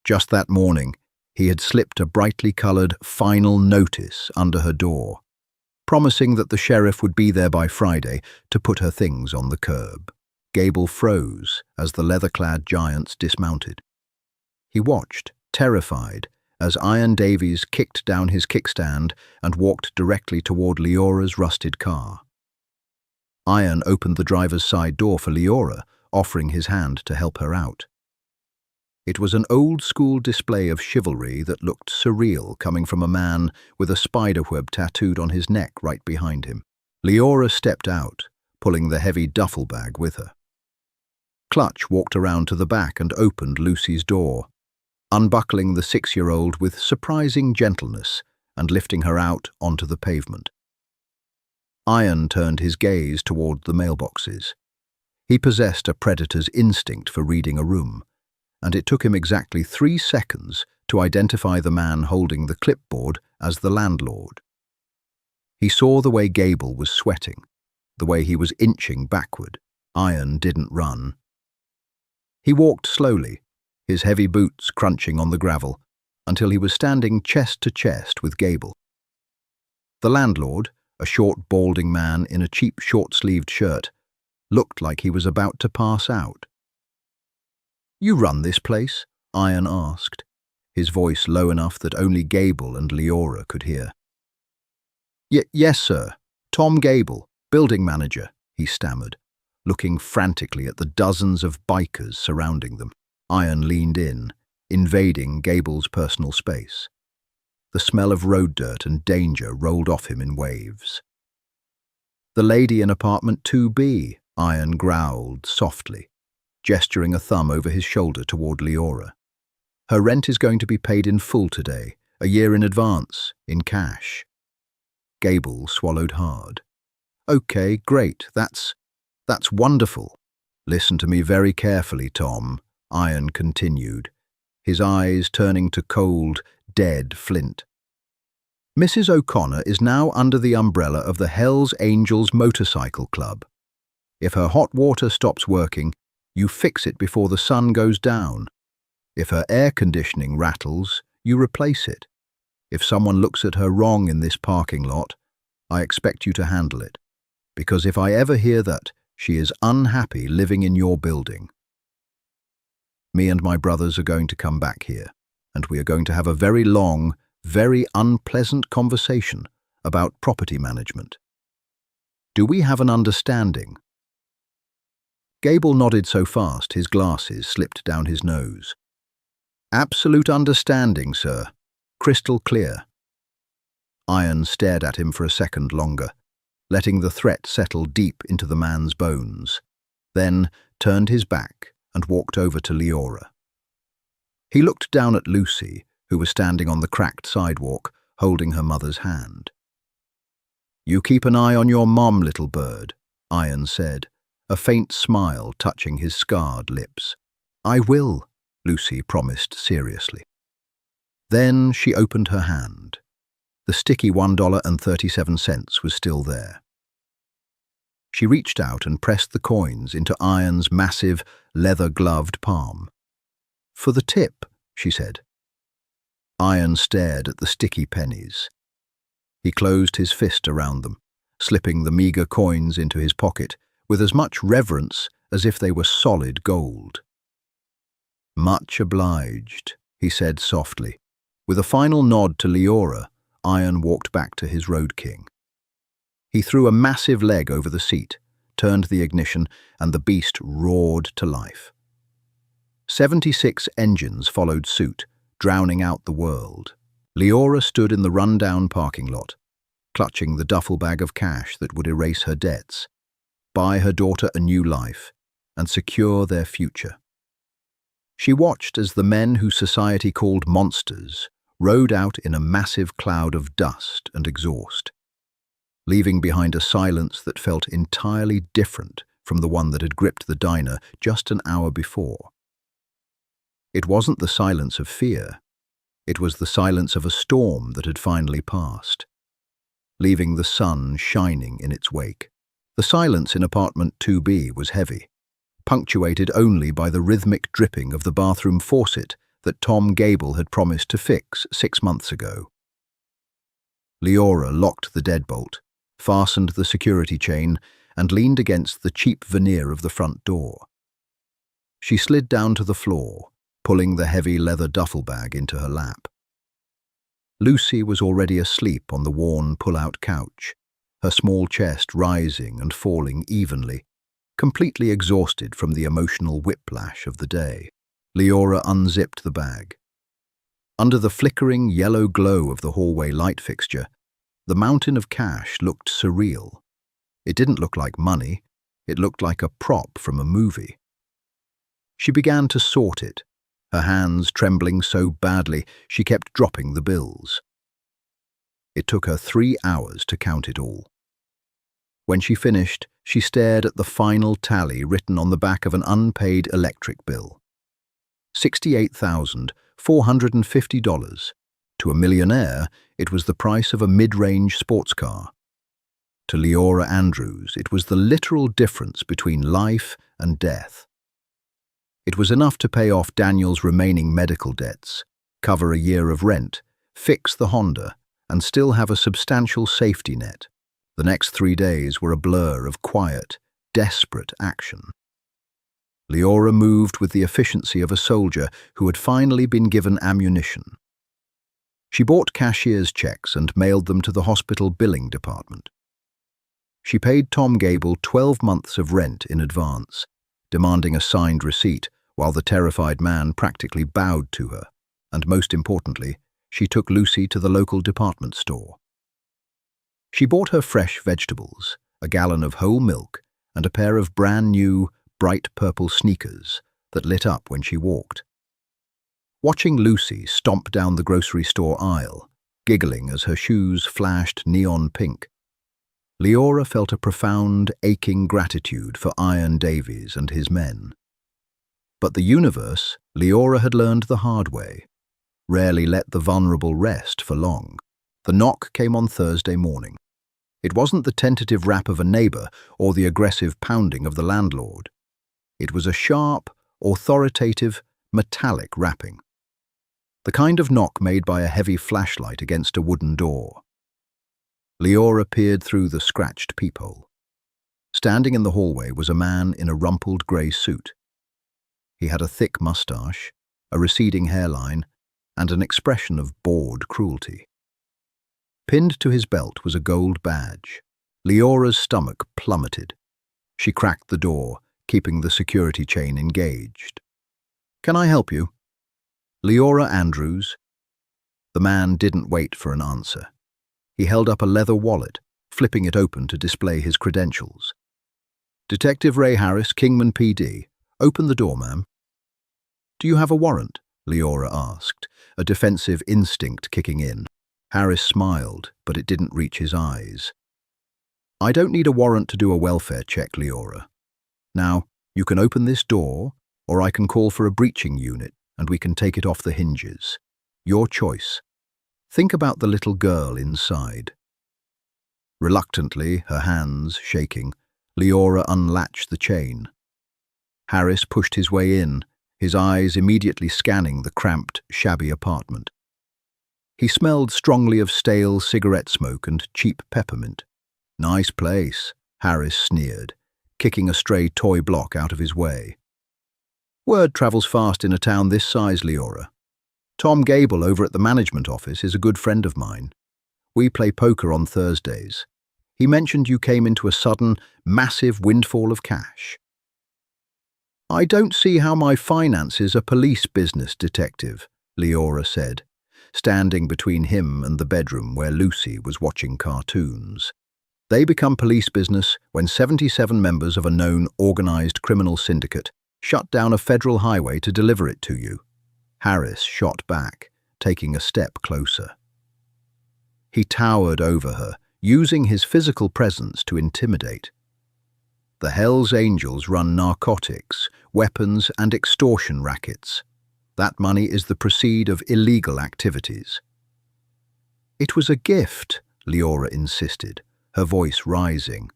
Just that morning, he had slipped a brightly coloured final notice under her door, promising that the sheriff would be there by Friday to put her things on the curb. Gable froze as the leather-clad giants dismounted. He watched, terrified, as Iron Davies kicked down his kickstand and walked directly toward Leora's rusted car. Iron opened the driver's side door for Leora, offering his hand to help her out. It was an old-school display of chivalry that looked surreal coming from a man with a spiderweb tattooed on his neck right behind him. Leora stepped out, pulling the heavy duffel bag with her. Clutch walked around to the back and opened Lucy's door, unbuckling the 6-year-old with surprising gentleness and lifting her out onto the pavement. Iron turned his gaze toward the mailboxes. He possessed a predator's instinct for reading a room, and it took him exactly 3 seconds to identify the man holding the clipboard as the landlord. He saw the way Gable was sweating, the way he was inching backward. Iron didn't run. He walked slowly, his heavy boots crunching on the gravel, until he was standing chest to chest with Gable. The landlord, a short, balding man in a cheap, short-sleeved shirt, looked like he was about to pass out. "You run this place?" Iron asked, his voice low enough that only Gable and Leora could hear. Yes, sir. Tom Gable, building manager," he stammered, looking frantically at the dozens of bikers surrounding them. Iron leaned in, invading Gable's personal space. The smell of road dirt and danger rolled off him in waves. "The lady in apartment 2B, Iron growled softly, gesturing a thumb over his shoulder toward Leora. "Her rent is going to be paid in full today, a year in advance, in cash." Gable swallowed hard. Okay, great. That's wonderful. Listen to me very carefully, Tom, Iron continued, his eyes turning to cold, dead flint. Mrs. O'Connor is now under the umbrella of the Hells Angels Motorcycle Club. If her hot water stops working, you fix it before the sun goes down. If her air conditioning rattles, you replace it. If someone looks at her wrong in this parking lot, I expect you to handle it. Because if I ever hear that, she is unhappy living in your building. Me and my brothers are going to come back here, and we are going to have a very long, very unpleasant conversation about property management. Do we have an understanding? Gable nodded so fast his glasses slipped down his nose. Absolute understanding, sir. Crystal clear. Iron stared at him for a second longer, letting the threat settle deep into the man's bones, then turned his back and walked over to Leora. He looked down at Lucy, who was standing on the cracked sidewalk, holding her mother's hand. You keep an eye on your mom, little bird, Iron said, a faint smile touching his scarred lips. I will, Lucy promised seriously. Then she opened her hand. The sticky $1.37 was still there. She reached out and pressed the coins into Iron's massive, leather-gloved palm. For the tip, she said. Iron stared at the sticky pennies. He closed his fist around them, slipping the meagre coins into his pocket with as much reverence as if they were solid gold. Much obliged, he said softly. With a final nod to Leora, Iron walked back to his Road King. He threw a massive leg over the seat, turned the ignition, and the beast roared to life. 76 engines followed suit, drowning out the world. Leora stood in the run-down parking lot, clutching the duffel bag of cash that would erase her debts, buy her daughter a new life, and secure their future. She watched as the men who society called monsters rode out in a massive cloud of dust and exhaust, leaving behind a silence that felt entirely different from the one that had gripped the diner just an hour before. It wasn't the silence of fear. It was the silence of a storm that had finally passed, leaving the sun shining in its wake. The silence in apartment 2B was heavy, punctuated only by the rhythmic dripping of the bathroom faucet that Tom Gable had promised to fix 6 months ago. Leora locked the deadbolt, fastened the security chain, and leaned against the cheap veneer of the front door. She slid down to the floor, pulling the heavy leather duffel bag into her lap. Lucy was already asleep on the worn pull-out couch, her small chest rising and falling evenly, completely exhausted from the emotional whiplash of the day. Leora unzipped the bag. Under the flickering yellow glow of the hallway light fixture, the mountain of cash looked surreal. It didn't look like money, it looked like a prop from a movie. She began to sort it, her hands trembling so badly she kept dropping the bills. It took her 3 hours to count it all. When she finished, she stared at the final tally written on the back of an unpaid electric bill. $68,450. To a millionaire, it was the price of a mid-range sports car. To Leora Andrews, it was the literal difference between life and death. It was enough to pay off Daniel's remaining medical debts, cover a year of rent, fix the Honda, and still have a substantial safety net. The next 3 days were a blur of quiet, desperate action. Leora moved with the efficiency of a soldier who had finally been given ammunition. She bought cashier's checks and mailed them to the hospital billing department. She paid Tom Gable 12 months of rent in advance, demanding a signed receipt, while the terrified man practically bowed to her, and most importantly, she took Lucy to the local department store. She bought her fresh vegetables, a gallon of whole milk, and a pair of brand-new, bright purple sneakers that lit up when she walked. Watching Lucy stomp down the grocery store aisle, giggling as her shoes flashed neon pink, Leora felt a profound, aching gratitude for Iron Davies and his men. But the universe, Leora had learned the hard way, rarely let the vulnerable rest for long. The knock came on Thursday morning. It wasn't the tentative rap of a neighbour or the aggressive pounding of the landlord. It was a sharp, authoritative, metallic rapping. The kind of knock made by a heavy flashlight against a wooden door. Leora peered through the scratched peephole. Standing in the hallway was a man in a rumpled grey suit. He had a thick moustache, a receding hairline, and an expression of bored cruelty. Pinned to his belt was a gold badge. Leora's stomach plummeted. She cracked the door, keeping the security chain engaged. "Can I help you?" "Leora Andrews." The man didn't wait for an answer. He held up a leather wallet, flipping it open to display his credentials. "Detective Ray Harris, Kingman PD. Open the door, ma'am." "Do you have a warrant?" Leora asked, a defensive instinct kicking in. Harris smiled, but it didn't reach his eyes. "I don't need a warrant to do a welfare check, Leora. Now, you can open this door, or I can call for a breaching unit and we can take it off the hinges. Your choice. Think about the little girl inside." Reluctantly, her hands shaking, Leora unlatched the chain. Harris pushed his way in, his eyes immediately scanning the cramped, shabby apartment. He smelled strongly of stale cigarette smoke and cheap peppermint. "Nice place," Harris sneered, kicking a stray toy block out of his way. "Word travels fast in a town this size, Leora. Tom Gable over at the management office is a good friend of mine. We play poker on Thursdays. He mentioned you came into a sudden, massive windfall of cash." "I don't see how my finances are police business, detective," Leora said, standing between him and the bedroom where Lucy was watching cartoons. "They become police business when 77 members of a known organized criminal syndicate shut down a federal highway to deliver it to you." Harris shot back, taking a step closer. He towered over her, using his physical presence to intimidate. "The Hells Angels run narcotics, weapons, and extortion rackets. That money is the proceed of illegal activities." "It was a gift," Leora insisted, her voice rising.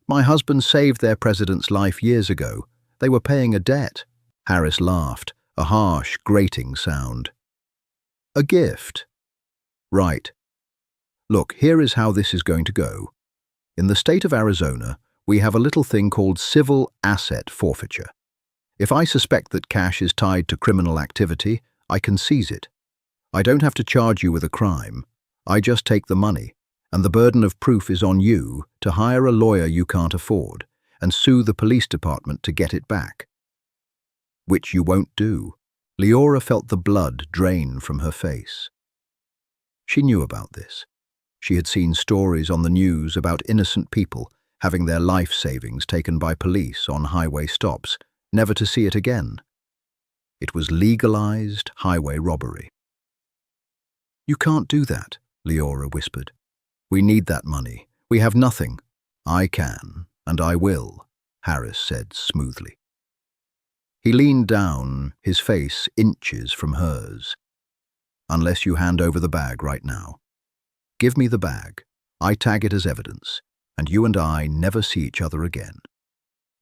"My husband saved their president's life years ago. They were paying a debt." Harris laughed, a harsh, grating sound. "A gift? Right. Look, here is how this is going to go. In the state of Arizona, we have a little thing called civil asset forfeiture. If I suspect that cash is tied to criminal activity, I can seize it. I don't have to charge you with a crime. I just take the money, and the burden of proof is on you to hire a lawyer you can't afford and sue the police department to get it back. Which you won't do." Leora felt the blood drain from her face. She knew about this. She had seen stories on the news about innocent people having their life savings taken by police on highway stops, never to see it again. It was legalized highway robbery. "You can't do that," Leora whispered. "We need that money. We have nothing." "I can, and I will," Harris said smoothly. He leaned down, his face inches from hers. "Unless you hand over the bag right now. Give me the bag. I tag it as evidence, and you and I never see each other again.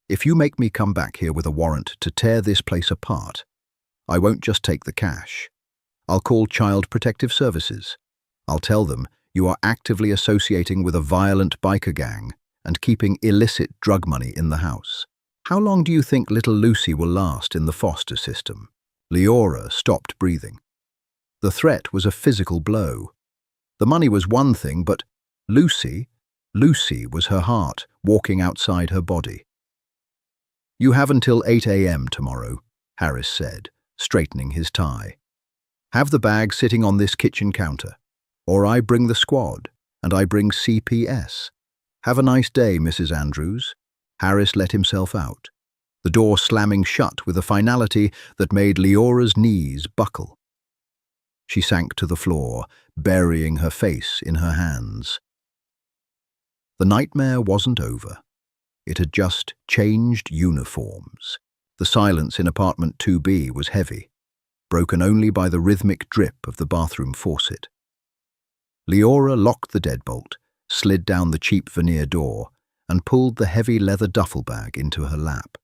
If you make me come back here with a warrant to tear this place apart, I won't just take the cash. I'll call Child Protective Services. I'll tell them you are actively associating with a violent biker gang and keeping illicit drug money in the house. How long do you think little Lucy will last in the foster system?" Leora stopped breathing. The threat was a physical blow. The money was one thing, but Lucy was her heart walking outside her body. "You have until 8 a.m. tomorrow," Harris said, straightening his tie. "Have the bag sitting on this kitchen counter, or I bring the squad, and I bring CPS. Have a nice day, Mrs. Andrews." Harris let himself out, the door slamming shut with a finality that made Leora's knees buckle. She sank to the floor, burying her face in her hands. The nightmare wasn't over. It had just changed uniforms. The silence in apartment 2B was heavy, broken only by the rhythmic drip of the bathroom faucet. Leora locked the deadbolt, slid down the cheap veneer door, and pulled the heavy leather duffel bag into her lap.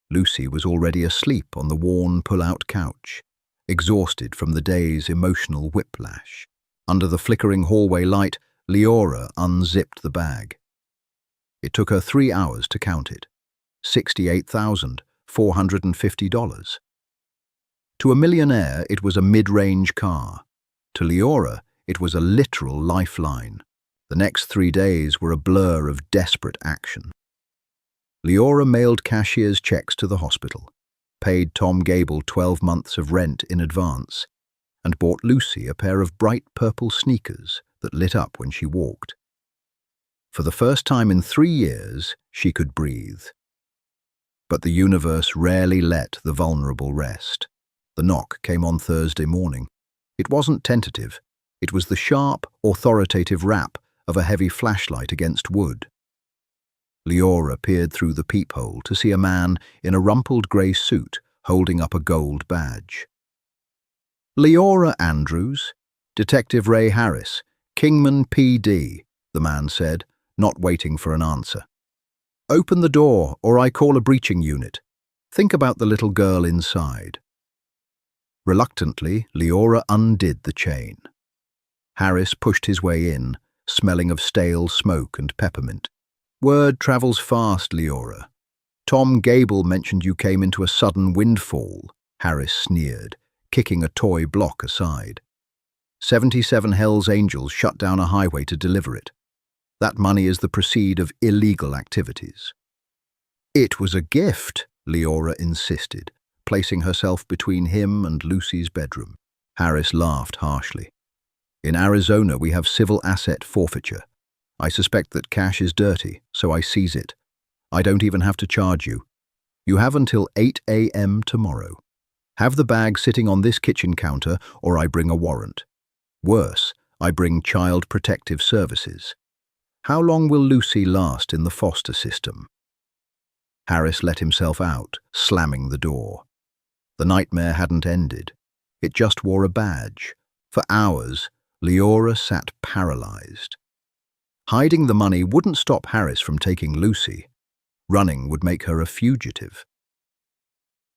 Lucy was already asleep on the worn pull-out couch, exhausted from the day's emotional whiplash. Under the flickering hallway light, Leora unzipped the bag. It took her 3 hours to count it. $68,450. To a millionaire, it was a mid-range car. To Leora, it was a literal lifeline. The next 3 days were a blur of desperate action. Leora mailed cashier's checks to the hospital, paid Tom Gable 12 months of rent in advance, and bought Lucy a pair of bright purple sneakers that lit up when she walked. For the first time in 3 years, she could breathe. But the universe rarely let the vulnerable rest. The knock came on Thursday morning. It wasn't tentative. It was the sharp, authoritative rap of a heavy flashlight against wood. Leora peered through the peephole to see a man in a rumpled grey suit holding up a gold badge. "Leora Andrews, Detective Ray Harris, Kingman PD," the man said, not waiting for an answer. "Open the door, or I call a breaching unit. Think about the little girl inside." Reluctantly, Leora undid the chain. Harris pushed his way in, smelling of stale smoke and peppermint. "Word travels fast, Leora. Tom Gable mentioned you came into a sudden windfall," Harris sneered, kicking a toy block aside. 77 Hells Angels shut down a highway to deliver it. That money is the proceed of illegal activities. "It was a gift," Leora insisted, placing herself between him and Lucy's bedroom. Harris laughed harshly. "In Arizona, we have civil asset forfeiture. I suspect that cash is dirty, so I seize it. I don't even have to charge you. You have until 8 a.m. tomorrow. Have the bag sitting on this kitchen counter, or I bring a warrant. Worse, I bring Child Protective Services. How long will Lucy last in the foster system?" Harris let himself out, slamming the door. The nightmare hadn't ended. It just wore a badge. For hours, Leora sat paralyzed. Hiding the money wouldn't stop Harris from taking Lucy. Running would make her a fugitive.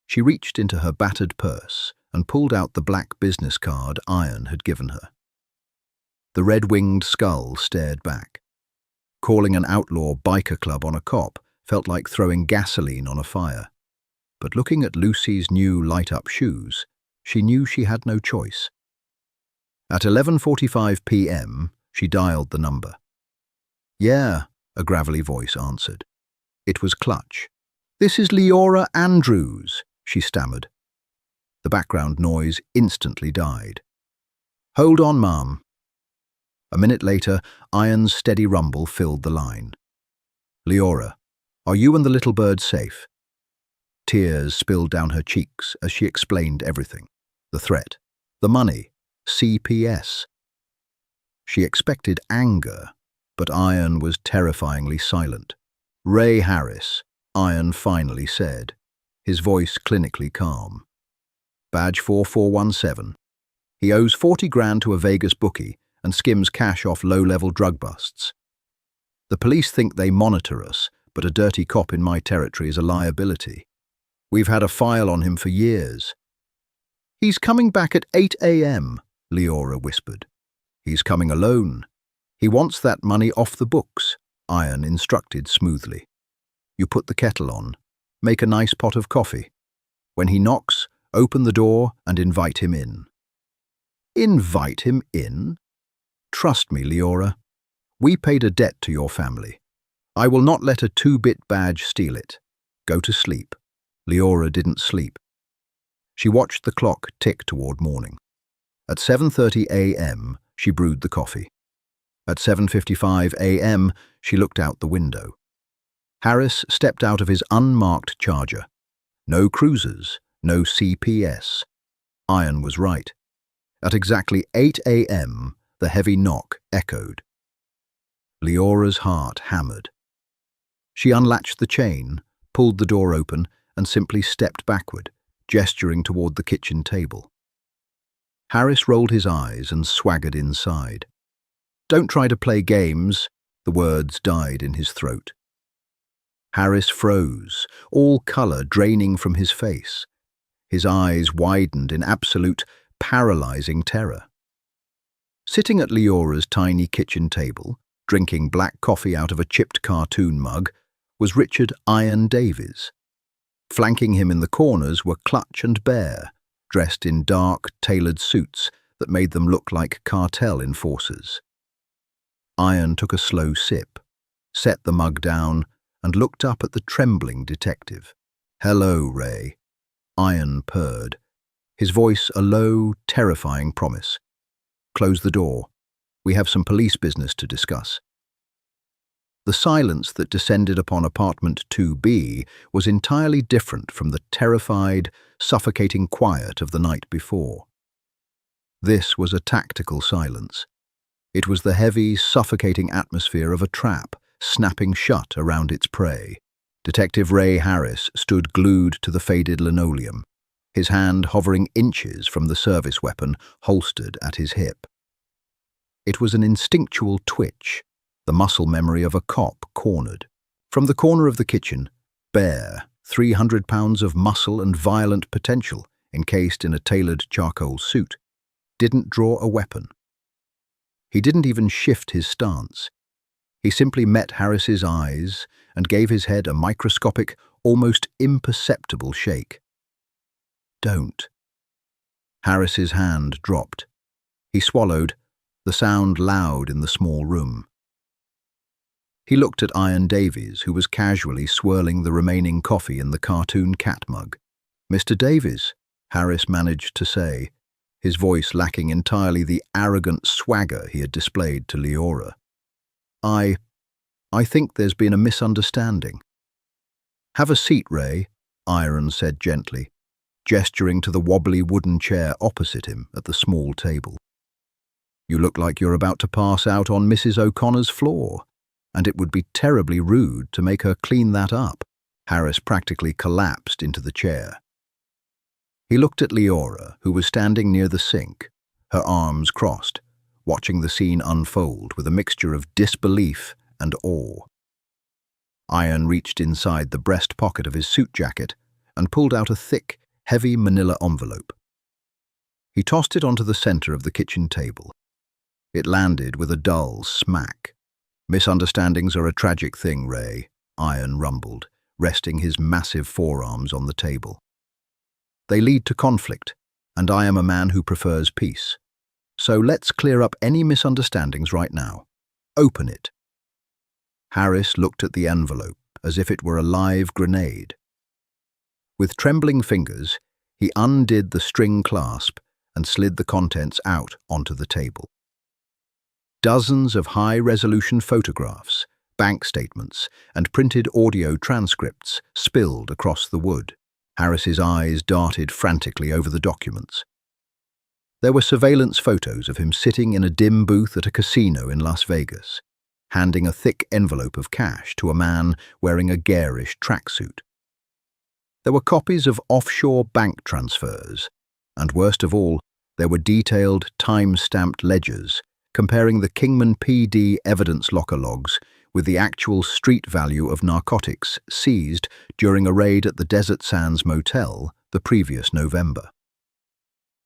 She reached into her battered purse and pulled out the black business card Iron had given her. The red-winged skull stared back. Calling an outlaw biker club on a cop felt like throwing gasoline on a fire. But looking at Lucy's new light-up shoes, she knew she had no choice. At 11:45 p.m., she dialed the number. "Yeah," a gravelly voice answered. It was Clutch. "This is Leora Andrews," she stammered. The background noise instantly died. "Hold on, Ma'am." A minute later, Iron's steady rumble filled the line. "Leora, are you and the little bird safe?" Tears spilled down her cheeks as she explained everything. The threat, the money, CPS. She expected anger, but Iron was terrifyingly silent. "Ray Harris," Iron finally said, his voice clinically calm. "Badge 4417. He owes 40 grand to a Vegas bookie and skims cash off low-level drug busts. The police think they monitor us, but a dirty cop in my territory is a liability. We've had a file on him for years." "He's coming back at 8 a.m., Leora whispered. "He's coming alone. He wants that money off the books," Iron instructed smoothly. "You put the kettle on. Make a nice pot of coffee. When he knocks, open the door and invite him in." "Invite him in?" "Trust me, Leora. We paid a debt to your family. I will not let a 2-bit badge steal it. Go to sleep." Leora didn't sleep. She watched the clock tick toward morning. At 7:30 a.m., she brewed the coffee. At 7:55 a.m., she looked out the window. Harris stepped out of his unmarked Charger. No cruisers, no CPS. Iron was right. At exactly 8 a.m., the heavy knock echoed. Leora's heart hammered. She unlatched the chain, pulled the door open, and simply stepped backward, gesturing toward the kitchen table. Harris rolled his eyes and swaggered inside. "Don't try to play games," the words died in his throat. Harris froze, all color draining from his face. His eyes widened in absolute, paralyzing terror. Sitting at Leora's tiny kitchen table, drinking black coffee out of a chipped cartoon mug, was Richard "Iron" Davies. Flanking him in the corners were Clutch and Bear, dressed in dark, tailored suits that made them look like cartel enforcers. Iron took a slow sip, set the mug down, and looked up at the trembling detective. "Hello, Ray," Iron purred, his voice a low, terrifying promise. "Close the door. We have some police business to discuss." The silence that descended upon apartment 2B was entirely different from the terrified, suffocating quiet of the night before. This was a tactical silence. It was the heavy, suffocating atmosphere of a trap snapping shut around its prey. Detective Ray Harris stood glued to the faded linoleum, his hand hovering inches from the service weapon holstered at his hip. It was an instinctual twitch, the muscle memory of a cop cornered. From the corner of the kitchen, Bear, 300 pounds of muscle and violent potential, encased in a tailored charcoal suit, didn't draw a weapon. He didn't even shift his stance. He simply met Harris's eyes and gave his head a microscopic, almost imperceptible shake. "Don't." Harris's hand dropped. He swallowed, the sound loud in the small room. He looked at Iron Davies, who was casually swirling the remaining coffee in the cartoon cat mug. "Mr. Davies," Harris managed to say, his voice lacking entirely the arrogant swagger he had displayed to Leora. I think there's been a misunderstanding." "Have a seat, Ray," Iron said gently, gesturing to the wobbly wooden chair opposite him at the small table. "You look like you're about to pass out on Mrs. O'Connor's floor, and it would be terribly rude to make her clean that up." Harris practically collapsed into the chair. He looked at Leora, who was standing near the sink, her arms crossed, watching the scene unfold with a mixture of disbelief and awe. Iron reached inside the breast pocket of his suit jacket and pulled out a thick, heavy manila envelope. He tossed it onto the center of the kitchen table. It landed with a dull smack. "Misunderstandings are a tragic thing, Ray," Iron rumbled, resting his massive forearms on the table. "They lead to conflict, and I am a man who prefers peace. So let's clear up any misunderstandings right now. Open it." Harris looked at the envelope as if it were a live grenade. With trembling fingers, he undid the string clasp and slid the contents out onto the table. Dozens of high-resolution photographs, bank statements, and printed audio transcripts spilled across the wood. Harris's eyes darted frantically over the documents. There were surveillance photos of him sitting in a dim booth at a casino in Las Vegas, handing a thick envelope of cash to a man wearing a garish tracksuit. There were copies of offshore bank transfers, and worst of all, there were detailed, time-stamped ledgers comparing the Kingman PD evidence locker logs with the actual street value of narcotics seized during a raid at the Desert Sands Motel the previous November.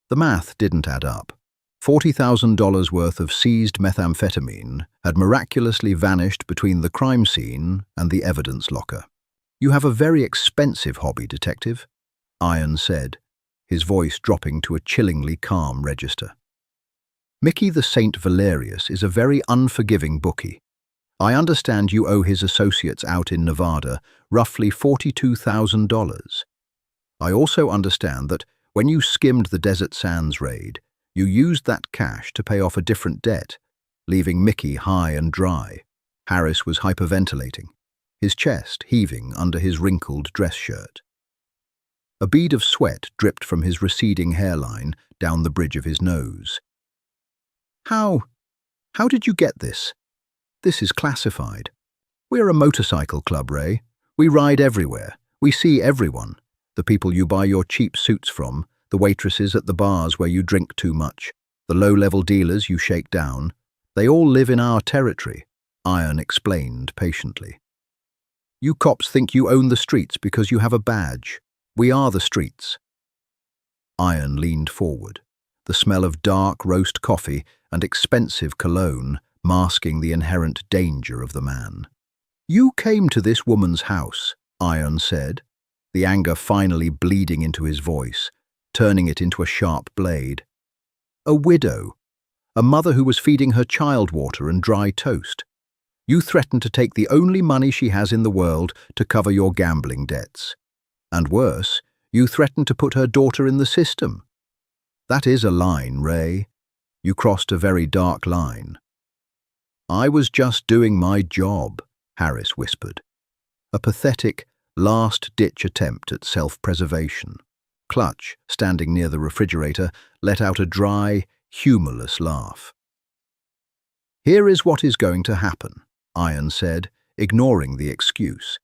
The math didn't add up. $40,000 worth of seized methamphetamine had miraculously vanished between the crime scene and the evidence locker. "You have a very expensive hobby, Detective," Iron said, his voice dropping to a chillingly calm register. "Mickey the Saint Valerius is a very unforgiving bookie. I understand you owe his associates out in Nevada roughly $42,000. I also understand that when you skimmed the Desert Sands raid, you used that cash to pay off a different debt, leaving Mickey high and dry." Harris was hyperventilating, his chest heaving under his wrinkled dress shirt. A bead of sweat dripped from his receding hairline down the bridge of his nose. How did you get this?" This is classified. We're a motorcycle club, Ray. We ride everywhere. We see everyone. The people you buy your cheap suits from, the waitresses at the bars where you drink too much, the low-level dealers you shake down. They all live in our territory, Iron explained patiently. You cops think you own the streets because you have a badge. We are the streets. Iron leaned forward, the smell of dark roast coffee and expensive cologne masking the inherent danger of the man. You came to this woman's house, Iron said, the anger finally bleeding into his voice, turning it into a sharp blade. A widow, a mother who was feeding her child water and dry toast. You threatened to take the only money she has in the world to cover your gambling debts. And worse, you threatened to put her daughter in the system. That is a line, Ray. You crossed a very dark line. I was just doing my job, Harris whispered. A pathetic, last-ditch attempt at self-preservation. Clutch, standing near the refrigerator, let out a dry, humorless laugh. Here is what is going to happen, Iron said, ignoring the excuse.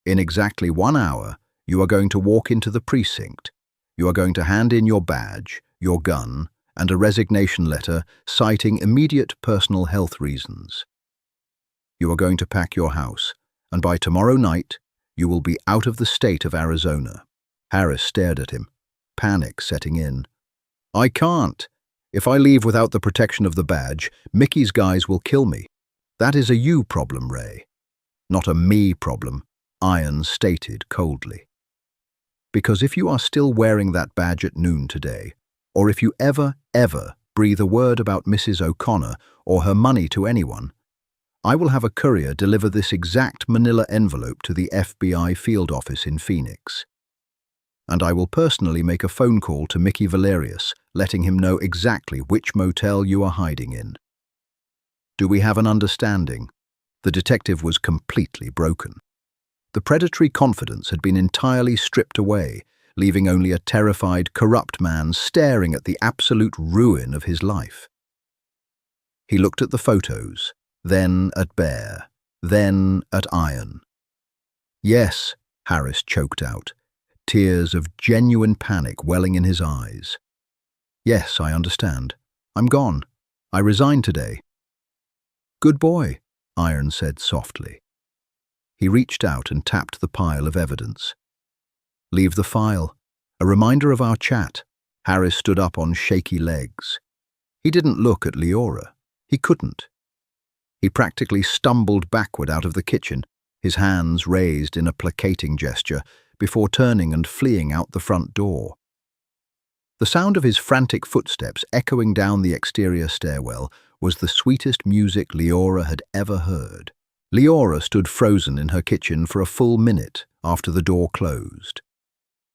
In exactly 1 hour, you are going to walk into the precinct. You are going to hand in your badge, your gun, and a resignation letter citing immediate personal health reasons. You are going to pack your house, and by tomorrow night, you will be out of the state of Arizona. Harris stared at him, panic setting in. I can't. If I leave without the protection of the badge, Mickey's guys will kill me. That is a you problem, Ray. Not a me problem, Iron stated coldly. Because if you are still wearing that badge at noon today, or if you ever breathe a word about Mrs. O'Connor or her money to anyone, I will have a courier deliver this exact manila envelope to the FBI field office in Phoenix. And I will personally make a phone call to Mickey Valerius, letting him know exactly which motel you are hiding in. Do we have an understanding? The detective was completely broken. The predatory confidence had been entirely stripped away, leaving only a terrified, corrupt man staring at the absolute ruin of his life. He looked at the photos, then at Bear, then at Iron. Yes, Harris choked out, tears of genuine panic welling in his eyes. Yes, I understand. I'm gone. I resign today. Good boy, Iron said softly. He reached out and tapped the pile of evidence. Leave the file. A reminder of our chat. Harris stood up on shaky legs. He didn't look at Leora. He couldn't. He practically stumbled backward out of the kitchen, his hands raised in a placating gesture, before turning and fleeing out the front door. The sound of his frantic footsteps echoing down the exterior stairwell was the sweetest music Leora had ever heard. Leora stood frozen in her kitchen for a full minute after the door closed,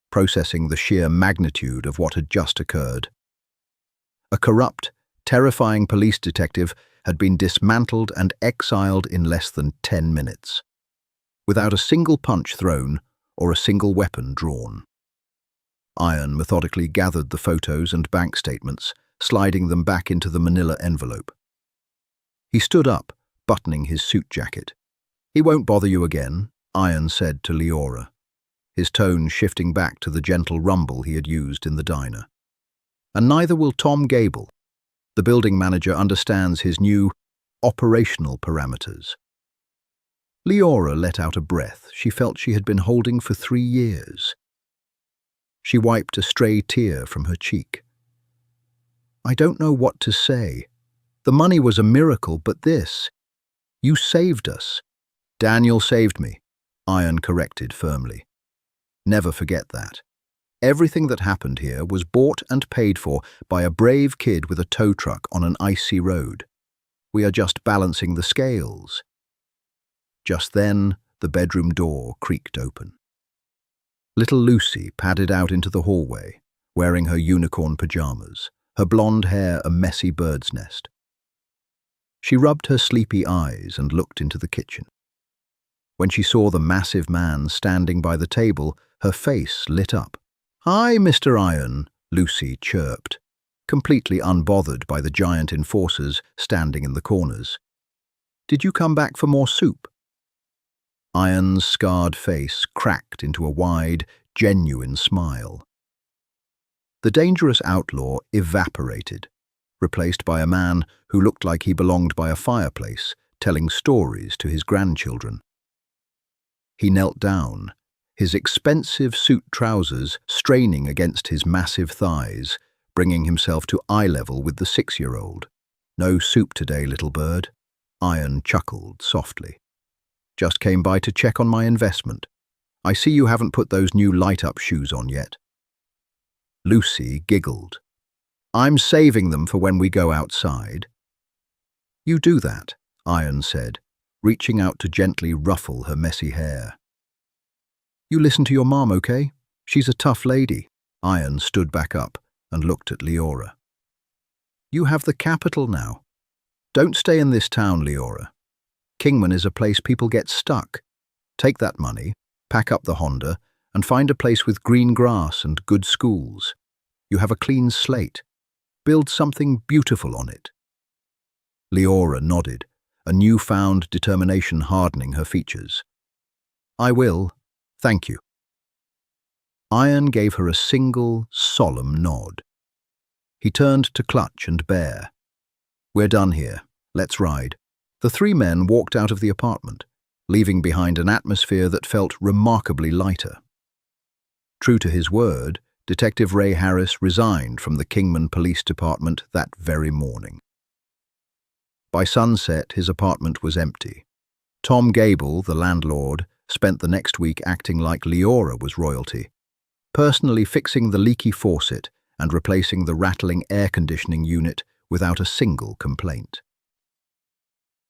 processing the sheer magnitude of what had just occurred. A corrupt, terrifying police detective had been dismantled and exiled in less than 10 minutes, without a single punch thrown or a single weapon drawn. Iron methodically gathered the photos and bank statements, sliding them back into the manila envelope. He stood up, buttoning his suit jacket. He won't bother you again, Iron said to Leora, his tone shifting back to the gentle rumble he had used in the diner. And neither will Tom Gable. The building manager understands his new operational parameters. Leora let out a breath she felt she had been holding for 3 years. She wiped a stray tear from her cheek. I don't know what to say. The money was a miracle, but this... You saved us. Daniel saved me, Iron corrected firmly. Never forget that. Everything that happened here was bought and paid for by a brave kid with a tow truck on an icy road. We are just balancing the scales. Just then, the bedroom door creaked open. Little Lucy padded out into the hallway, wearing her unicorn pajamas, her blonde hair a messy bird's nest. She rubbed her sleepy eyes and looked into the kitchen. When she saw the massive man standing by the table, her face lit up. Hi, Mr. Iron, Lucy chirped, completely unbothered by the giant enforcers standing in the corners. Did you come back for more soup?" Iron's scarred face cracked into a wide, genuine smile. The dangerous outlaw evaporated, replaced by a man who looked like he belonged by a fireplace, telling stories to his grandchildren. He knelt down, his expensive suit trousers straining against his massive thighs, bringing himself to eye level with the 6-year-old. "No soup today, little bird," Iron chuckled softly. "Just came by to check on my investment. I see you haven't put those new light-up shoes on yet." Lucy giggled. "I'm saving them for when we go outside." "You do that," Iron said, reaching out to gently ruffle her messy hair. "You listen to your mom, okay? She's a tough lady." Iron stood back up and looked at Leora. "You have the capital now. Don't stay in this town, Leora. Kingman is a place people get stuck. Take that money, pack up the Honda, and find a place with green grass and good schools. You have a clean slate. Build something beautiful on it." Leora nodded, a newfound determination hardening her features. "I will, thank you." Iron gave her a single, solemn nod. He turned to Clutch and Bear. "We're done here. Let's ride." The 3 men walked out of the apartment, leaving behind an atmosphere that felt remarkably lighter. True to his word, Detective Ray Harris resigned from the Kingman Police Department that very morning. By sunset, his apartment was empty. Tom Gable, the landlord, spent the next week acting like Leora was royalty, personally fixing the leaky faucet and replacing the rattling air conditioning unit without a single complaint.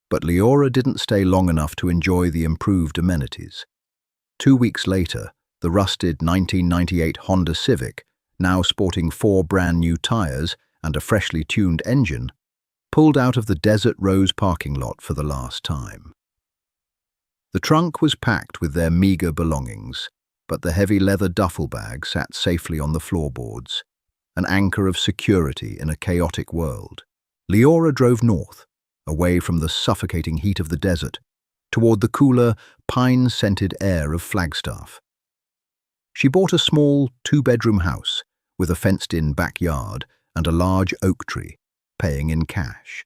But Leora didn't stay long enough to enjoy the improved amenities. 2 weeks later, the rusted 1998 Honda Civic, now sporting 4 brand new tires and a freshly tuned engine, pulled out of the Desert Rose parking lot for the last time. The trunk was packed with their meager belongings, but the heavy leather duffel bag sat safely on the floorboards, an anchor of security in a chaotic world. Leora drove north, away from the suffocating heat of the desert, toward the cooler, pine-scented air of Flagstaff. She bought a small 2-bedroom house with a fenced-in backyard and a large oak tree, paying in cash.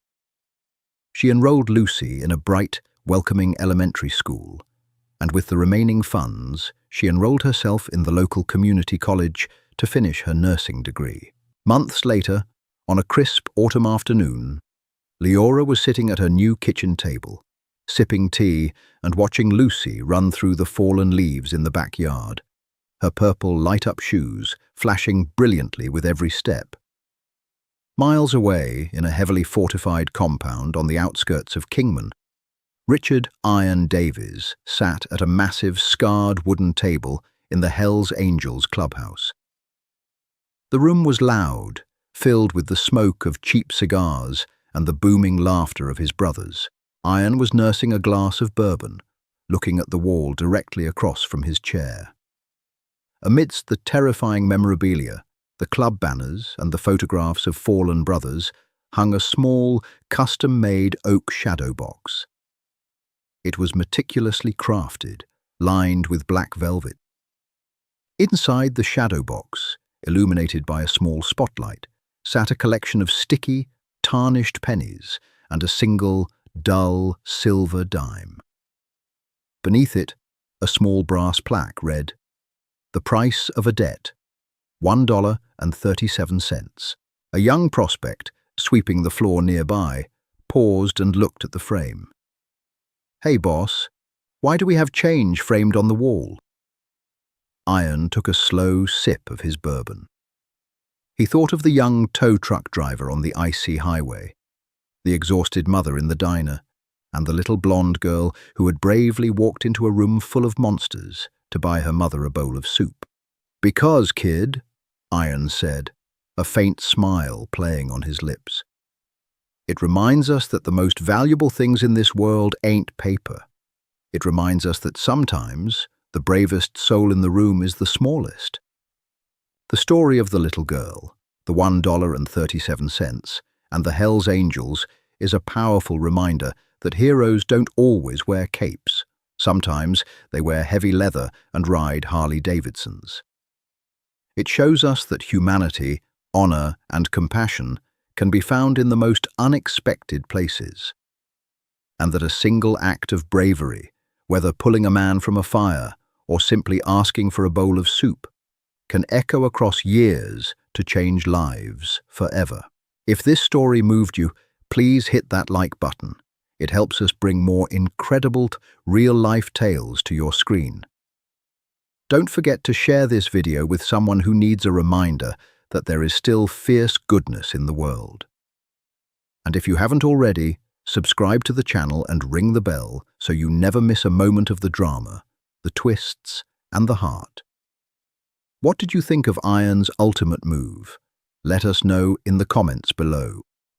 She enrolled Lucy in a bright, welcoming elementary school, and with the remaining funds, she enrolled herself in the local community college to finish her nursing degree. Months later, on a crisp autumn afternoon, Leora was sitting at her new kitchen table, sipping tea and watching Lucy run through the fallen leaves in the backyard, her purple light-up shoes flashing brilliantly with every step. Miles away, in a heavily fortified compound on the outskirts of Kingman, Richard Iron Davies sat at a massive, scarred wooden table in the Hells Angels clubhouse. The room was loud, filled with the smoke of cheap cigars and the booming laughter of his brothers. Iron was nursing a glass of bourbon, looking at the wall directly across from his chair. Amidst the terrifying memorabilia, the club banners and the photographs of fallen brothers, hung a small, custom-made oak shadow box. It was meticulously crafted, lined with black velvet. Inside the shadow box, illuminated by a small spotlight, sat a collection of sticky, tarnished pennies and a single, dull, silver dime. Beneath it, a small brass plaque read, "The price of a debt, $1.37. A young prospect, sweeping the floor nearby, paused and looked at the frame. "Hey, boss, why do we have change framed on the wall?" Iron took a slow sip of his bourbon. He thought of the young tow truck driver on the icy highway, the exhausted mother in the diner, and the little blonde girl who had bravely walked into a room full of monsters to buy her mother a bowl of soup. "Because, kid," Iron said, a faint smile playing on his lips, "it reminds us that the most valuable things in this world ain't paper. It reminds us that sometimes the bravest soul in the room is the smallest." The story of the little girl, the $1.37, and the Hells Angels is a powerful reminder that heroes don't always wear capes. Sometimes they wear heavy leather and ride Harley Davidsons. It shows us that humanity, honor, and compassion can be found in the most unexpected places, and that a single act of bravery, whether pulling a man from a fire or simply asking for a bowl of soup, can echo across years to change lives forever. If this story moved you, please hit that like button. It helps us bring more incredible, real-life tales to your screen. Don't forget to share this video with someone who needs a reminder that there is still fierce goodness in the world. And if you haven't already, subscribe to the channel and ring the bell so you never miss a moment of the drama, the twists, and the heart. What did you think of Iron's ultimate move? Let us know in the comments below.